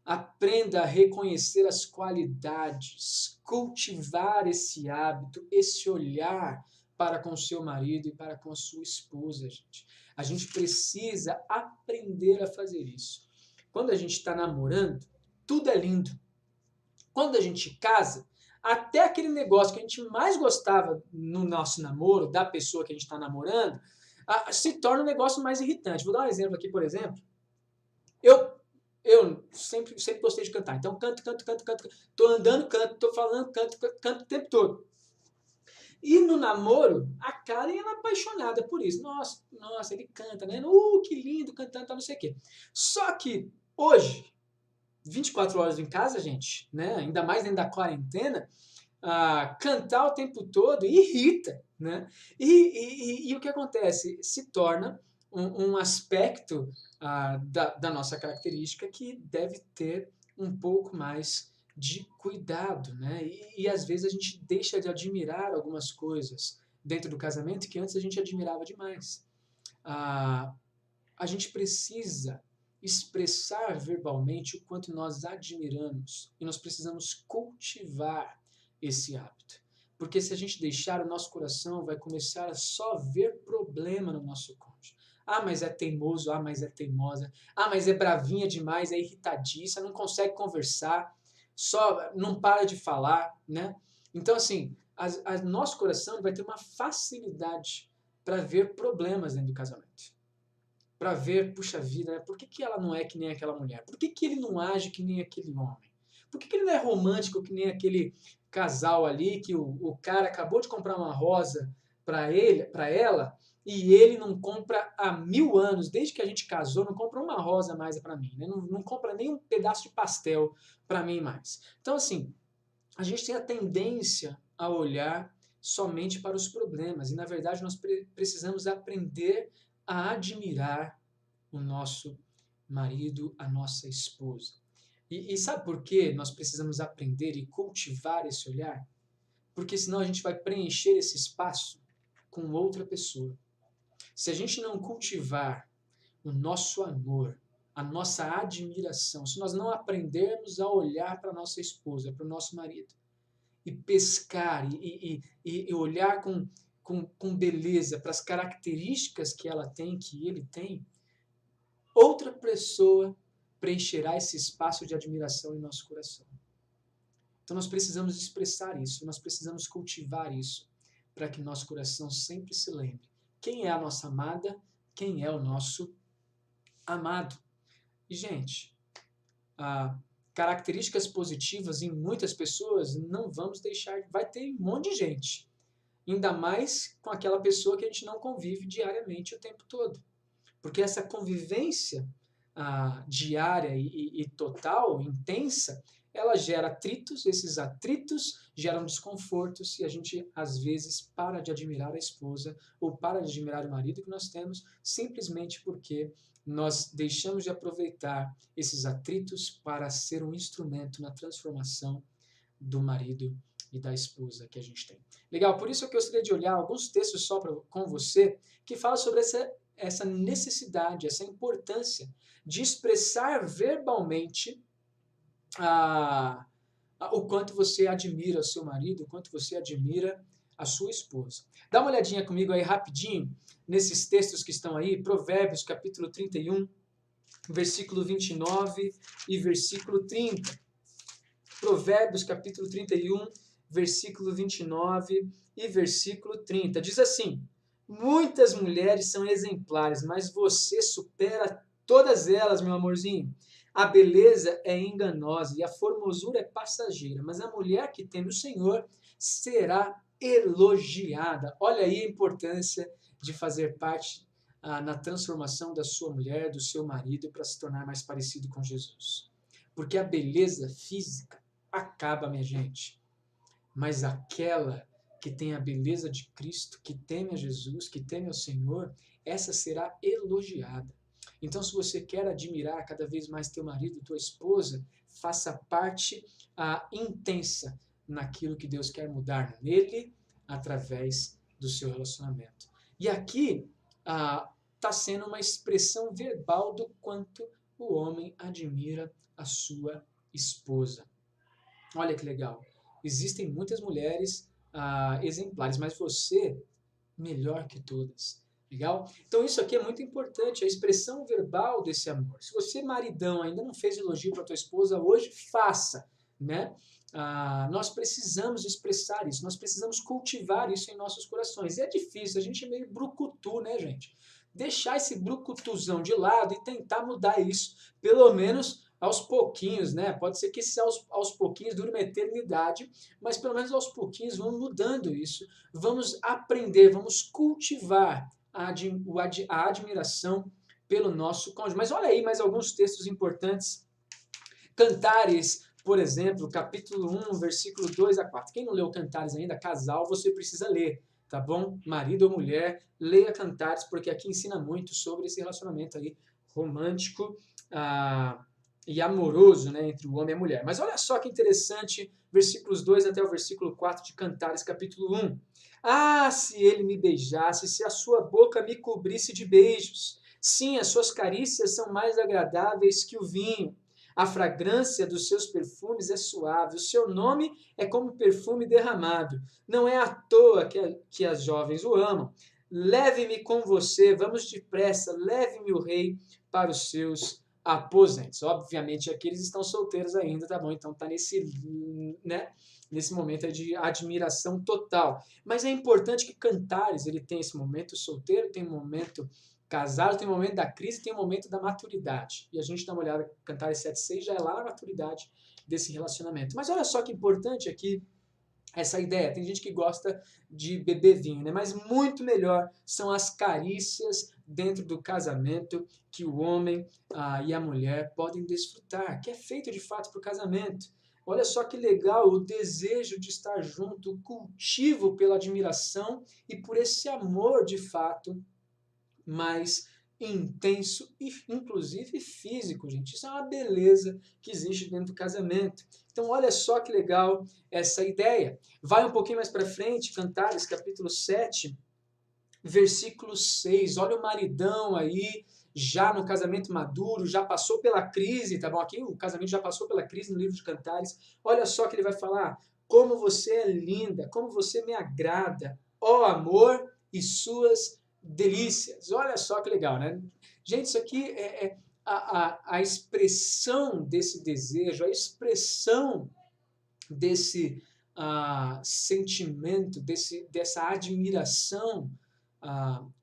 Aprenda a reconhecer as qualidades, cultivar esse hábito, esse olhar para com o seu marido e para com a sua esposa, gente. A gente precisa aprender a fazer isso. Quando a gente está namorando, tudo é lindo. Quando a gente casa, até aquele negócio que a gente mais gostava no nosso namoro, da pessoa que a gente está namorando, se torna um negócio mais irritante. Vou dar um exemplo aqui, por exemplo. Eu sempre gostei de cantar. Então, canto. Tô andando, canto. Tô falando, canto o tempo todo. E no namoro, a Karen é apaixonada por isso. Nossa, ele canta, né? Que lindo, cantando, não sei o quê. Só que hoje, 24 horas em casa, gente, né? Ainda mais dentro da quarentena, cantar o tempo todo irrita, né? E o que acontece? Se torna um aspecto da nossa característica que deve ter um pouco mais de cuidado, né? E às vezes a gente deixa de admirar algumas coisas dentro do casamento que antes a gente admirava demais. A gente precisa expressar verbalmente o quanto nós admiramos e nós precisamos cultivar esse hábito. Porque se a gente deixar, o nosso coração vai começar a só ver problema no nosso cônjuge. Mas é teimoso, mas é teimosa, mas é bravinha demais, é irritadiça, não consegue conversar, só não para de falar, né? Então, assim, nosso coração vai ter uma facilidade para ver problemas dentro do casamento. Para ver, puxa vida, né? Por que ela não é que nem aquela mulher? Por que ele não age que nem aquele homem? Por que ele não é romântico que nem aquele casal ali que o cara acabou de comprar uma rosa para ela, e ele não compra há 1000 anos, desde que a gente casou, não compra uma rosa mais para mim, né? Não compra nem um pedaço de pastel para mim mais. Então, assim, a gente tem a tendência a olhar somente para os problemas, e na verdade nós precisamos aprender a admirar o nosso marido, a nossa esposa. E sabe por que nós precisamos aprender e cultivar esse olhar? Porque senão a gente vai preencher esse espaço com outra pessoa. Se a gente não cultivar o nosso amor, a nossa admiração, se nós não aprendermos a olhar para a nossa esposa, para o nosso marido, e pescar e olhar com beleza para as características que ela tem, que ele tem, outra pessoa preencherá esse espaço de admiração em nosso coração. Então nós precisamos expressar isso, nós precisamos cultivar isso, para que nosso coração sempre se lembre quem é a nossa amada, quem é o nosso amado. E, gente, características positivas em muitas pessoas não vamos deixar, vai ter um monte de gente, ainda mais com aquela pessoa que a gente não convive diariamente o tempo todo. Porque essa convivência diária e total, intensa, ela gera atritos, esses atritos geram desconfortos e a gente, às vezes, para de admirar a esposa ou para de admirar o marido que nós temos, simplesmente porque nós deixamos de aproveitar esses atritos para ser um instrumento na transformação do marido e da esposa que a gente tem. Legal, por isso eu gostaria de olhar alguns textos só com você que falam sobre essa necessidade, essa importância de expressar verbalmente o quanto você admira o seu marido, o quanto você admira a sua esposa. Dá uma olhadinha comigo aí rapidinho nesses textos que estão aí, Provérbios capítulo 31, versículo 29 e versículo 30. Provérbios capítulo 31, versículo 29 e versículo 30. Diz assim: muitas mulheres são exemplares, mas você supera todas elas, meu amorzinho. A beleza é enganosa e a formosura é passageira, mas a mulher que teme o Senhor será elogiada. Olha aí a importância de fazer parte na transformação da sua mulher, do seu marido, para se tornar mais parecido com Jesus. Porque a beleza física acaba, minha gente, mas aquela que tem a beleza de Cristo, que teme a Jesus, que teme ao Senhor, essa será elogiada. Então, se você quer admirar cada vez mais teu marido, tua esposa, faça parte intensa naquilo que Deus quer mudar nele através do seu relacionamento. E aqui está sendo uma expressão verbal do quanto o homem admira a sua esposa. Olha que legal. Existem muitas mulheres exemplares, mas você, melhor que todas. Legal? Então isso aqui é muito importante, a expressão verbal desse amor. Se você, maridão, ainda não fez elogio para tua esposa hoje, faça, né? Nós precisamos expressar isso, nós precisamos cultivar isso em nossos corações. E é difícil, a gente é meio brucutu, né, gente? Deixar esse brucutuzão de lado e tentar mudar isso, pelo menos aos pouquinhos, né? Pode ser que esse aos pouquinhos dure uma eternidade, mas pelo menos aos pouquinhos vamos mudando isso. Vamos aprender, vamos cultivar a admiração pelo nosso cônjuge. Mas olha aí mais alguns textos importantes. Cantares, por exemplo, capítulo 1, versículo 2 a 4. Quem não leu Cantares ainda, casal, você precisa ler, tá bom? Marido ou mulher, leia Cantares, porque aqui ensina muito sobre esse relacionamento aí romântico e amoroso, né, entre o homem e a mulher. Mas olha só que interessante, versículos 2 até o versículo 4 de Cantares, capítulo 1. Se ele me beijasse, se a sua boca me cobrisse de beijos. Sim, as suas carícias são mais agradáveis que o vinho. A fragrância dos seus perfumes é suave, o seu nome é como perfume derramado. Não é à toa que as jovens o amam. Leve-me com você, vamos depressa, leve-me o rei para os seus aposentos. Obviamente, aqui eles estão solteiros ainda, tá bom? Então tá nesse momento de admiração total. Mas é importante que Cantares, ele tem esse momento solteiro, tem um momento casado, tem o momento da crise, tem o momento da maturidade. E a gente dá uma olhada, Cantares 7,6 já é lá na maturidade desse relacionamento. Mas olha só que importante aqui essa ideia. Tem gente que gosta de beber vinho, né? Mas muito melhor são as carícias dentro do casamento que o homem e a mulher podem desfrutar, que é feito de fato para o casamento. Olha só que legal, o desejo de estar junto, o cultivo pela admiração e por esse amor de fato mais intenso e inclusive físico, gente. Isso é uma beleza que existe dentro do casamento. Então olha só que legal essa ideia. Vai um pouquinho mais para frente, Cantares, capítulo 7, versículo 6. Olha o maridão aí, já no casamento maduro, já passou pela crise, tá bom? Aqui o casamento já passou pela crise no livro de Cantares. Olha só que ele vai falar: como você é linda, como você me agrada, ó amor e suas delícias. Olha só que legal, né? Gente, isso aqui é a expressão desse desejo, a expressão desse sentimento, dessa admiração,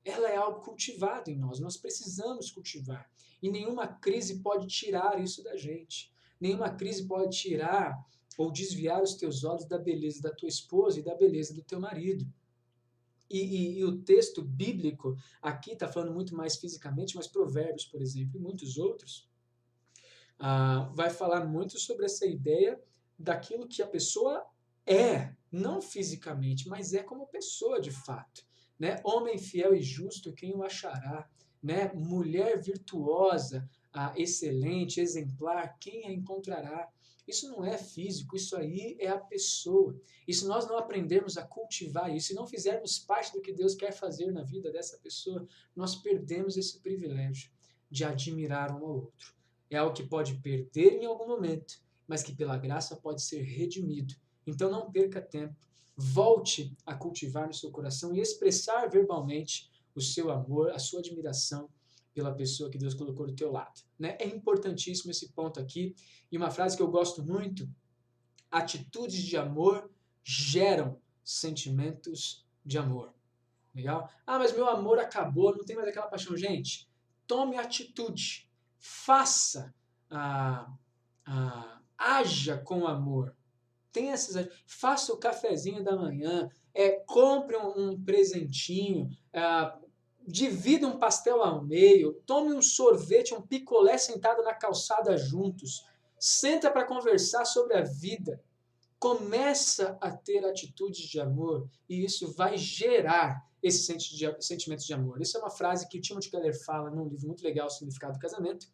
ela é algo cultivado em nós. Nós precisamos cultivar. E nenhuma crise pode tirar isso da gente. Nenhuma crise pode tirar ou desviar os teus olhos da beleza da tua esposa e da beleza do teu marido. E o texto bíblico aqui está falando muito mais fisicamente, mas Provérbios, por exemplo, e muitos outros, vai falar muito sobre essa ideia daquilo que a pessoa é, não fisicamente, mas é como pessoa de fato. Né? Homem fiel e justo, quem o achará? Né? Mulher virtuosa, excelente, exemplar, quem a encontrará? Isso não é físico, isso aí é a pessoa. E se nós não aprendermos a cultivar isso, e não fizermos parte do que Deus quer fazer na vida dessa pessoa, nós perdemos esse privilégio de admirar um ao outro. É algo que pode perder em algum momento, mas que pela graça pode ser redimido. Então não perca tempo, volte a cultivar no seu coração e expressar verbalmente o seu amor, a sua admiração pela pessoa que Deus colocou do teu lado. Né? É importantíssimo esse ponto aqui. E uma frase que eu gosto muito: atitudes de amor geram sentimentos de amor. Legal? Mas meu amor acabou, não tem mais aquela paixão. Gente, tome atitude. Faça, haja com amor. Faça o cafezinho da manhã, compre um presentinho, divida um pastel ao meio, tome um sorvete, um picolé sentado na calçada juntos, senta para conversar sobre a vida, começa a ter atitudes de amor e isso vai gerar esse sentimento de amor. Isso é uma frase que Timothy Keller fala num livro muito legal, O Significado do Casamento,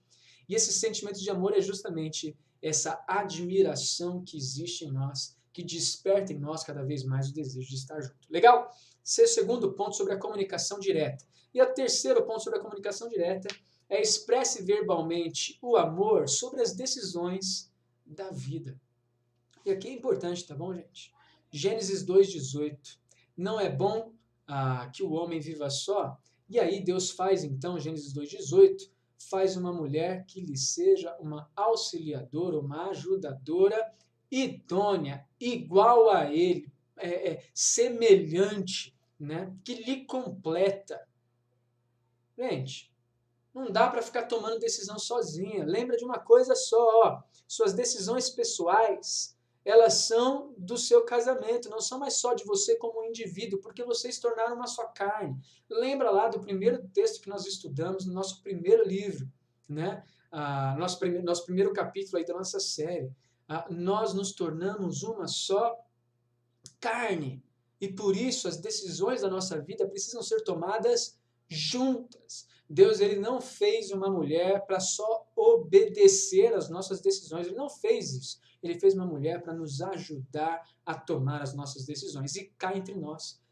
e esse sentimento de amor é justamente essa admiração que existe em nós, que desperta em nós cada vez mais o desejo de estar junto. Legal? Esse é o segundo ponto sobre a comunicação direta. E o terceiro ponto sobre a comunicação direta expresse verbalmente o amor sobre as decisões da vida. E aqui é importante, tá bom, gente? Gênesis 2:18. Não é bom que o homem viva só. E aí Deus faz então, Gênesis 2:18, faz uma mulher que lhe seja uma auxiliadora, uma ajudadora idônea, igual a ele, semelhante, né? Que lhe completa. Gente, não dá para ficar tomando decisão sozinha. Lembra de uma coisa só, ó, suas decisões pessoais, elas são do seu casamento, não são mais só de você como um indivíduo, porque vocês se tornaram uma só carne. Lembra lá do primeiro texto que nós estudamos no nosso primeiro livro, né? Nosso primeiro capítulo aí da nossa série. Nós nos tornamos uma só carne. E por isso as decisões da nossa vida precisam ser tomadas juntas. Deus ele não fez uma mulher para só obedecer às nossas decisões. Ele não fez isso. Ele fez uma mulher para nos ajudar a tomar as nossas decisões. E cá entre nós,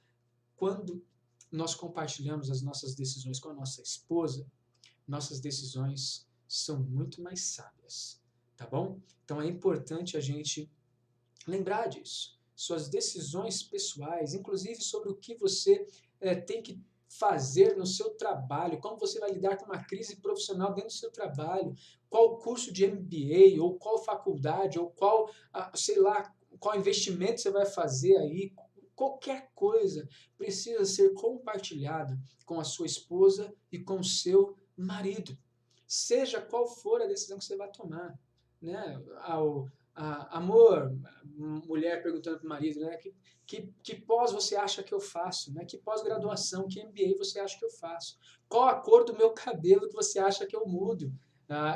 quando nós compartilhamos as nossas decisões com a nossa esposa, nossas decisões são muito mais sábias, tá bom? Então é importante a gente lembrar disso. Suas decisões pessoais, inclusive sobre o que você tem que fazer no seu trabalho, como você vai lidar com uma crise profissional dentro do seu trabalho, qual curso de MBA, ou qual faculdade, ou qual, sei lá, qual investimento você vai fazer aí, qualquer coisa precisa ser compartilhada com a sua esposa e com o seu marido. Seja qual for a decisão que você vai tomar, né? Amor, mulher perguntando para o marido, né? Que pós você acha que eu faço? Né? Que pós-graduação, que MBA você acha que eu faço? Qual a cor do meu cabelo que você acha que eu mudo?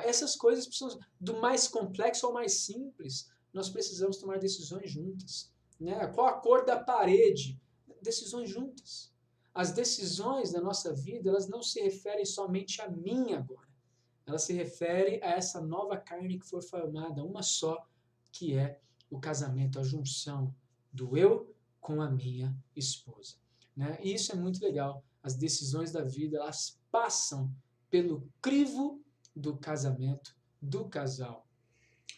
Essas coisas precisam, do mais complexo ao mais simples, nós precisamos tomar decisões juntas. Né? Qual a cor da parede? Decisões juntas. As decisões da nossa vida, elas não se referem somente a mim agora. Elas se referem a essa nova carne que foi formada, uma só, que é o casamento, a junção do eu com a minha esposa. Né? E isso é muito legal. As decisões da vida, elas passam pelo crivo do casamento, do casal.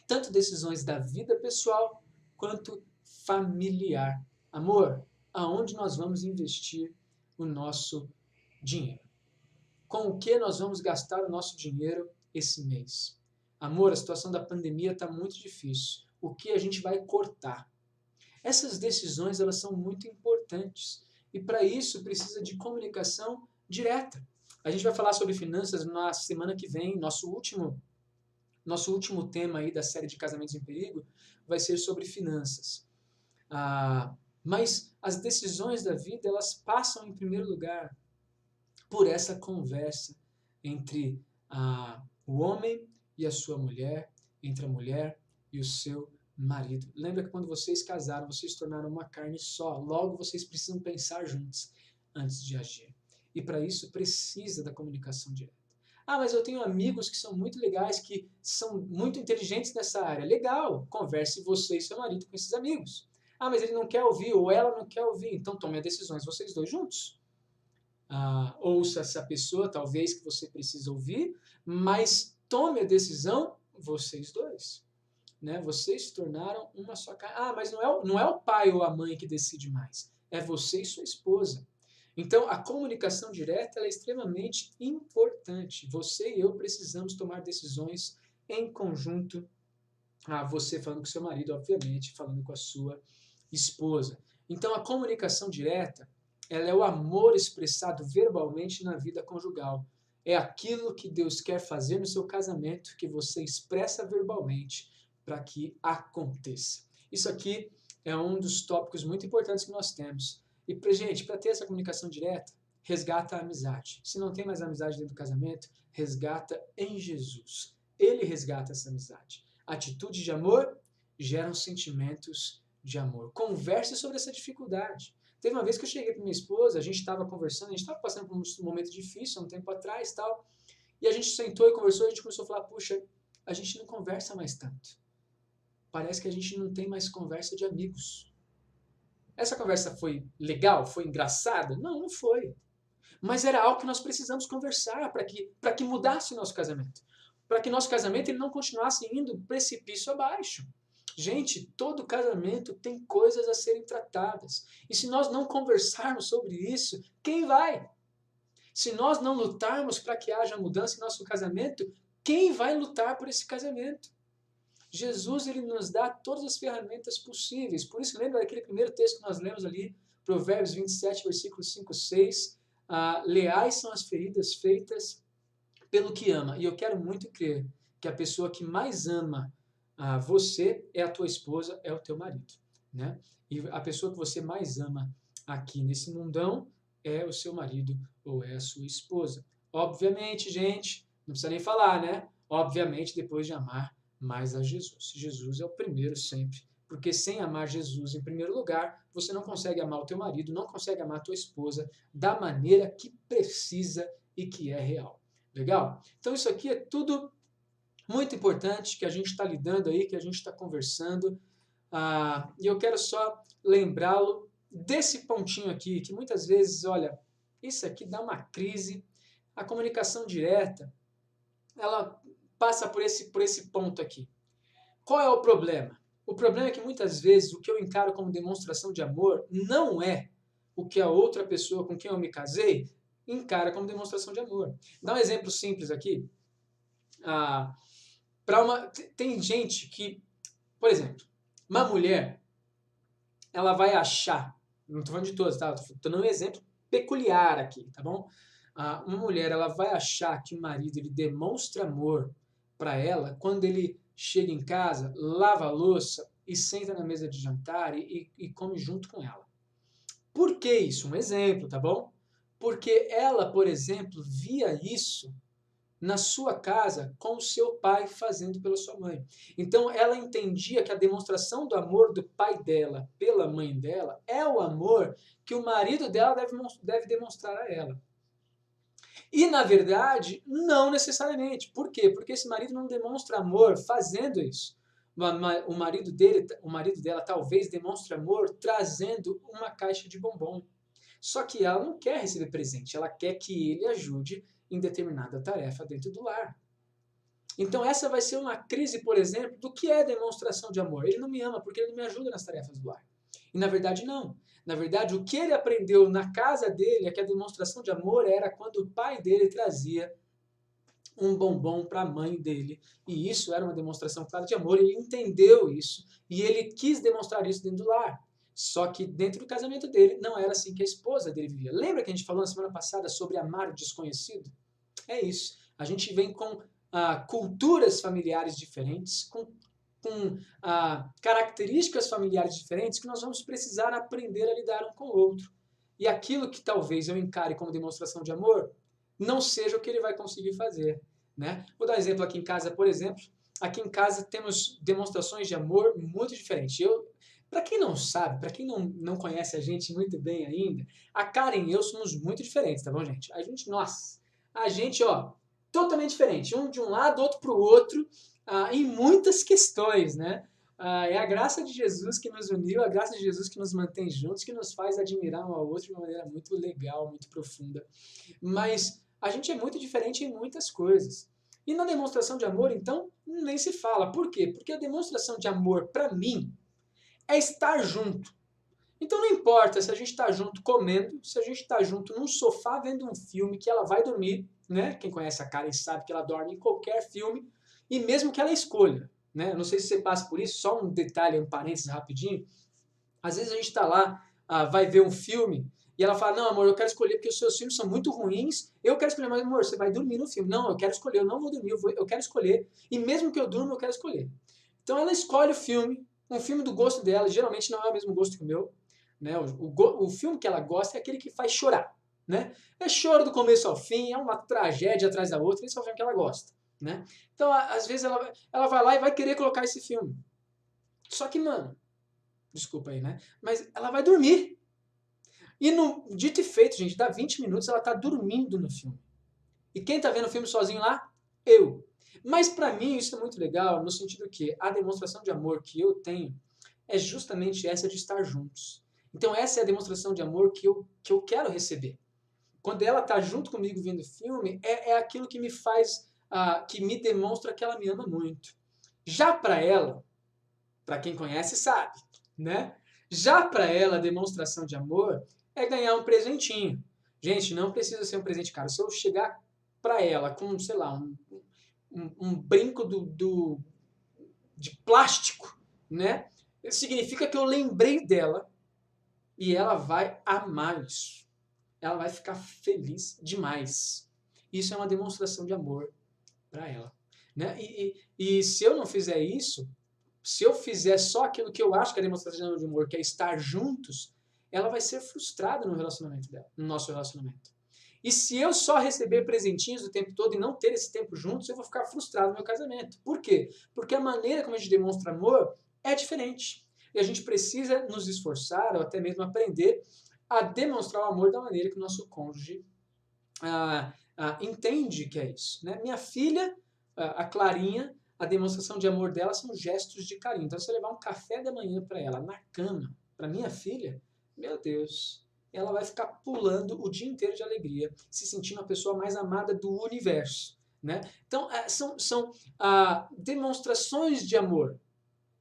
Tanto decisões da vida pessoal, quanto familiar. Amor, aonde nós vamos investir o nosso dinheiro? Com o que nós vamos gastar o nosso dinheiro esse mês? Amor, a situação da pandemia está muito difícil. O que a gente vai cortar? Essas decisões, elas são muito importantes. E para isso precisa de comunicação direta. A gente vai falar sobre finanças na semana que vem. Nosso último tema aí da série de Casamentos em Perigo vai ser sobre finanças. Mas as decisões da vida, elas passam em primeiro lugar por essa conversa entre o homem e a sua mulher, entre a mulher e o seu marido. Lembra que quando vocês casaram, vocês se tornaram uma carne só. Logo, vocês precisam pensar juntos antes de agir. E para isso precisa da comunicação direta. Mas eu tenho amigos que são muito legais, que são muito inteligentes nessa área. Legal, converse você e seu marido com esses amigos. Mas ele não quer ouvir, ou ela não quer ouvir. Então tome as decisões vocês dois juntos. Ouça essa pessoa, talvez, que você precisa ouvir, mas tome a decisão vocês dois. Né? Vocês se tornaram uma só carne. Mas não é o pai ou a mãe que decide mais. É você e sua esposa. Então, a comunicação direta ela é extremamente importante. Você e eu precisamos tomar decisões em conjunto. Você falando com seu marido, obviamente, falando com a sua esposa. Então, a comunicação direta ela é o amor expressado verbalmente na vida conjugal. É aquilo que Deus quer fazer no seu casamento, que você expressa verbalmente para que aconteça. Isso aqui é um dos tópicos muito importantes que nós temos. E, gente, para ter essa comunicação direta, resgata a amizade. Se não tem mais amizade dentro do casamento, resgata em Jesus. Ele resgata essa amizade. Atitude de amor geram sentimentos de amor. Converse sobre essa dificuldade. Teve uma vez que eu cheguei para minha esposa, a gente estava conversando, a gente estava passando por um momento difícil, há um tempo atrás e tal, e a gente sentou e conversou, a gente começou a falar, puxa, a gente não conversa mais tanto. Parece que a gente não tem mais conversa de amigos. Essa conversa foi legal? Foi engraçada? Não, não foi. Mas era algo que nós precisamos conversar para que mudasse o nosso casamento. Para que nosso casamento ele não continuasse indo precipício abaixo. Gente, todo casamento tem coisas a serem tratadas. E se nós não conversarmos sobre isso, quem vai? Se nós não lutarmos para que haja mudança em nosso casamento, quem vai lutar por esse casamento? Jesus ele nos dá todas as ferramentas possíveis. Por isso, lembra daquele primeiro texto que nós lemos ali, Provérbios 27, versículos 5, 6. Leais são as feridas feitas pelo que ama. E eu quero muito crer que a pessoa que mais ama você é a tua esposa, é o teu marido, né? E a pessoa que você mais ama aqui nesse mundão é o seu marido ou é a sua esposa. Obviamente, gente, não precisa nem falar, né? Obviamente, depois de amar mais a Jesus. Jesus é o primeiro sempre, porque sem amar Jesus em primeiro lugar, você não consegue amar o teu marido, não consegue amar a tua esposa da maneira que precisa e que é real. Legal? Então isso aqui é tudo muito importante que a gente está lidando aí, que a gente está conversando. E eu quero só lembrá-lo desse pontinho aqui, que muitas vezes, olha, isso aqui dá uma crise. A comunicação direta, ela passa por esse ponto aqui. Qual é o problema? O problema é que muitas vezes o que eu encaro como demonstração de amor não é o que a outra pessoa com quem eu me casei encara como demonstração de amor. Dá um exemplo simples aqui. Tem gente que, por exemplo, uma mulher, ela vai achar, não estou falando de todas, tá? Estou dando um exemplo peculiar aqui, tá bom? Uma mulher, ela vai achar que o marido ele demonstra amor para ela quando ele chega em casa, lava a louça e senta na mesa de jantar e come junto com ela. Por que isso? Um exemplo, tá bom? Porque ela, por exemplo, via isso na sua casa com o seu pai fazendo pela sua mãe. Então ela entendia que a demonstração do amor do pai dela pela mãe dela é o amor que o marido dela deve demonstrar a ela. E, na verdade, não necessariamente. Por quê? Porque esse marido não demonstra amor fazendo isso. O marido dela talvez demonstre amor trazendo uma caixa de bombom. Só que ela não quer receber presente, ela quer que ele ajude em determinada tarefa dentro do lar. Então essa vai ser uma crise, por exemplo, do que é demonstração de amor. Ele não me ama porque ele não me ajuda nas tarefas do lar. E na verdade não. Na verdade, o que ele aprendeu na casa dele é que a demonstração de amor era quando o pai dele trazia um bombom para a mãe dele. E isso era uma demonstração clara de amor. Ele entendeu isso e ele quis demonstrar isso dentro do lar. Só que dentro do casamento dele não era assim que a esposa dele vivia. Lembra que a gente falou na semana passada sobre amar o desconhecido? É isso. A gente vem com culturas familiares diferentes, com características familiares diferentes que nós vamos precisar aprender a lidar um com o outro. E aquilo que talvez eu encare como demonstração de amor não seja o que ele vai conseguir fazer, né? Vou dar um exemplo aqui em casa, por exemplo. Aqui em casa temos demonstrações de amor muito diferentes. Para quem não sabe, para quem não conhece a gente muito bem ainda, a Karen e eu somos muito diferentes, tá bom, gente? A gente, totalmente diferente. Um de um lado, outro para o outro, em muitas questões, né? É a graça de Jesus que nos uniu, a graça de Jesus que nos mantém juntos, que nos faz admirar um ao outro de uma maneira muito legal, muito profunda. Mas a gente é muito diferente em muitas coisas. E na demonstração de amor, então, nem se fala. Por quê? Porque a demonstração de amor, para mim, é estar junto. Então não importa se a gente está junto comendo, se a gente está junto num sofá vendo um filme que ela vai dormir, né? Quem conhece a Karen sabe que ela dorme em qualquer filme, e mesmo que ela escolha, né? Não sei se você passa por isso, só um detalhe, um parênteses rapidinho. Às vezes a gente está lá, vai ver um filme, e ela fala, não, amor, eu quero escolher porque os seus filmes são muito ruins, eu quero escolher, mas amor, você vai dormir no filme. Não, eu quero escolher, eu não vou dormir, eu quero escolher, e mesmo que eu durma, eu quero escolher. Então ela escolhe o filme, um filme do gosto dela, geralmente não é o mesmo gosto que o meu, né? O filme que ela gosta é aquele que faz chorar, né? É choro do começo ao fim, é uma tragédia atrás da outra, esse é o filme que ela gosta, né? Então, às vezes, ela vai lá e vai querer colocar esse filme. Só que, mano, desculpa aí, né? Mas ela vai dormir. E no dito e feito, gente, dá 20 minutos, ela tá dormindo no filme. E quem tá vendo o filme sozinho lá? Eu. Mas para mim isso é muito legal, no sentido que a demonstração de amor que eu tenho é justamente essa de estar juntos. Então essa é a demonstração de amor que eu quero receber. quando ela está junto comigo vendo filme, é aquilo que me faz, que me demonstra que ela me ama muito. Já para ela, para quem conhece sabe, né? Já para ela, a demonstração de amor é ganhar um presentinho. Gente, não precisa ser um presente caro. Se eu chegar para ela com, sei lá, um brinco de plástico, né? Significa que eu lembrei dela e ela vai amar isso. Ela vai ficar feliz demais. Isso é uma demonstração de amor para ela, né? E se eu não fizer isso, se eu fizer só aquilo que eu acho que é demonstração de amor, que é estar juntos, ela vai ser frustrada no relacionamento dela, no nosso relacionamento. E se eu só receber presentinhos o tempo todo e não ter esse tempo juntos, eu vou ficar frustrado no meu casamento. Por quê? Porque a maneira como a gente demonstra amor é diferente. E a gente precisa nos esforçar, ou até mesmo aprender, a demonstrar o amor da maneira que o nosso cônjuge entende que é isso. Né? Minha filha, a Clarinha, a demonstração de amor dela são gestos de carinho. Então, se eu levar um café da manhã para ela, na cama, para minha filha, meu Deus, ela vai ficar pulando o dia inteiro de alegria, se sentindo a pessoa mais amada do universo. Né? Então, são demonstrações de amor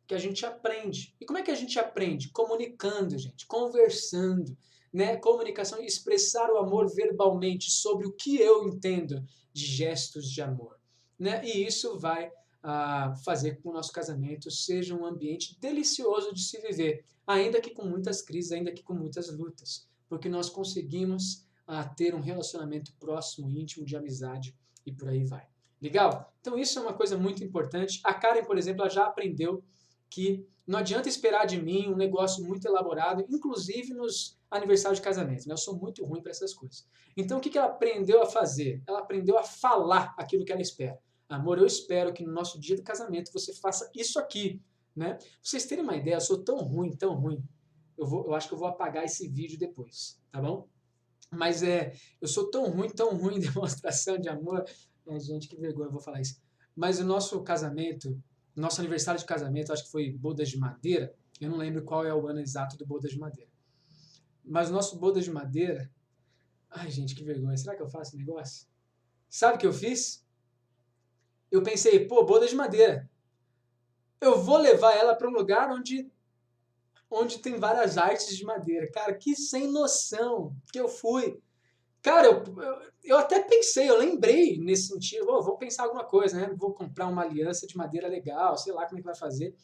que a gente aprende. E como é que a gente aprende? Comunicando, gente, conversando. Né? Comunicação e expressar o amor verbalmente sobre o que eu entendo de gestos de amor. Né? E isso vai fazer com que o nosso casamento seja um ambiente delicioso de se viver, ainda que com muitas crises, ainda que com muitas lutas, porque nós conseguimos ter um relacionamento próximo, íntimo, de amizade e por aí vai. Legal? Então isso é uma coisa muito importante. A Karen, por exemplo, ela já aprendeu que não adianta esperar de mim um negócio muito elaborado, inclusive nos aniversários de casamento. Né? Eu sou muito ruim para essas coisas. Então o que ela aprendeu a fazer? Ela aprendeu a falar aquilo que ela espera. Amor, eu espero que no nosso dia do casamento você faça isso aqui, né? Pra vocês terem uma ideia, eu sou tão ruim, eu acho que eu vou apagar esse vídeo depois, tá bom? Mas eu sou tão ruim em demonstração de amor. Gente, que vergonha, eu vou falar isso. Mas o nosso casamento, nosso aniversário de casamento, acho que foi bodas de madeira, eu não lembro qual é o ano exato do bodas de madeira. Mas o nosso bodas de madeira, ai gente, que vergonha, será que eu faço esse negócio? Sabe o que eu fiz? Eu pensei, boda de madeira. Eu vou levar ela para um lugar onde tem várias artes de madeira. Cara, que sem noção que eu fui. Cara, eu até pensei, eu lembrei nesse sentido, vou pensar alguma coisa, né? Vou comprar uma aliança de madeira legal, sei lá como é que vai fazer.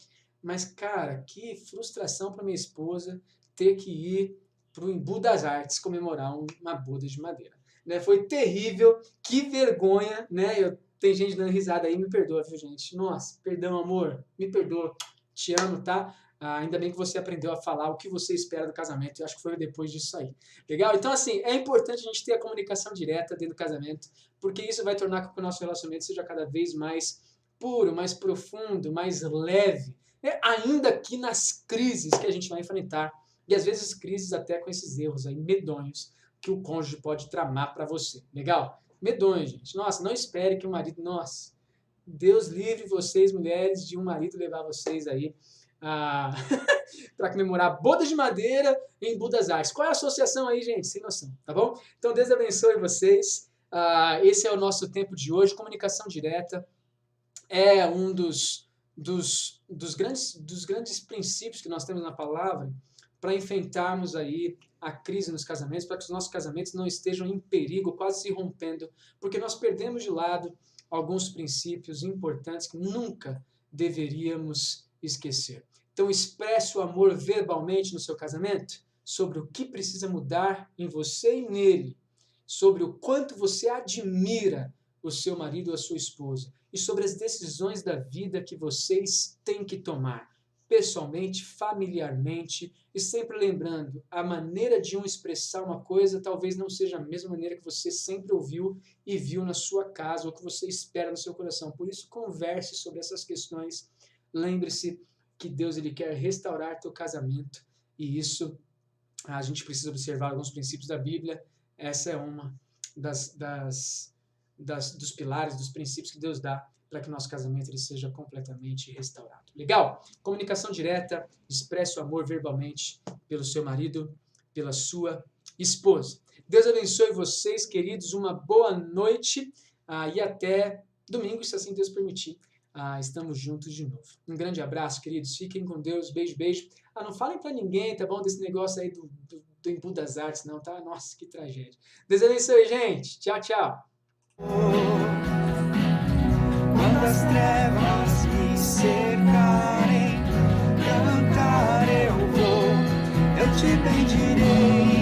Mas, cara, que frustração para minha esposa ter que ir para o Embu das Artes comemorar uma boda de madeira. Né? Foi terrível, que vergonha, né? Tem gente dando risada aí, me perdoa, viu, gente? Nossa, perdão, amor, me perdoa, te amo, tá? Ainda bem que você aprendeu a falar o que você espera do casamento, eu acho que foi depois disso aí. Legal? Então, assim, é importante a gente ter a comunicação direta dentro do casamento, porque isso vai tornar com que o nosso relacionamento seja cada vez mais puro, mais profundo, mais leve, né? Ainda que nas crises que a gente vai enfrentar, e às vezes crises até com esses erros aí medonhos que o cônjuge pode tramar para você. Legal? Medonhos, gente. Nossa, não espere que o marido... Nossa, Deus livre vocês, mulheres, de um marido levar vocês aí para comemorar bodas de madeira em Embu das Artes. Qual é a associação aí, gente? Sem noção, tá bom? Então, Deus abençoe vocês. Esse é o nosso tempo de hoje. Comunicação direta é um dos grandes princípios que nós temos na palavra para enfrentarmos aí a crise nos casamentos, para que os nossos casamentos não estejam em perigo, quase se rompendo, porque nós perdemos de lado alguns princípios importantes que nunca deveríamos esquecer. Então, expresse o amor verbalmente no seu casamento, sobre o que precisa mudar em você e nele, sobre o quanto você admira o seu marido ou a sua esposa, e sobre as decisões da vida que vocês têm que tomar, pessoalmente, familiarmente, e sempre lembrando, a maneira de um expressar uma coisa talvez não seja a mesma maneira que você sempre ouviu e viu na sua casa, ou que você espera no seu coração. Por isso, converse sobre essas questões. Lembre-se que Deus ele quer restaurar teu casamento, e isso a gente precisa observar alguns princípios da Bíblia. Essa é uma dos pilares, dos princípios que Deus dá para que o nosso casamento ele seja completamente restaurado. Legal? Comunicação direta, expresse o amor verbalmente pelo seu marido, pela sua esposa. Deus abençoe vocês, queridos, uma boa noite e até domingo, se assim Deus permitir. Estamos juntos de novo. Um grande abraço, queridos. Fiquem com Deus. Beijo, beijo. Não falem pra ninguém, tá bom? Desse negócio aí do Embu das Artes, não, tá? Nossa, que tragédia. Deus abençoe, gente. Tchau, tchau. Quando as trevas me cercarem, cantar eu vou, eu te bendirei.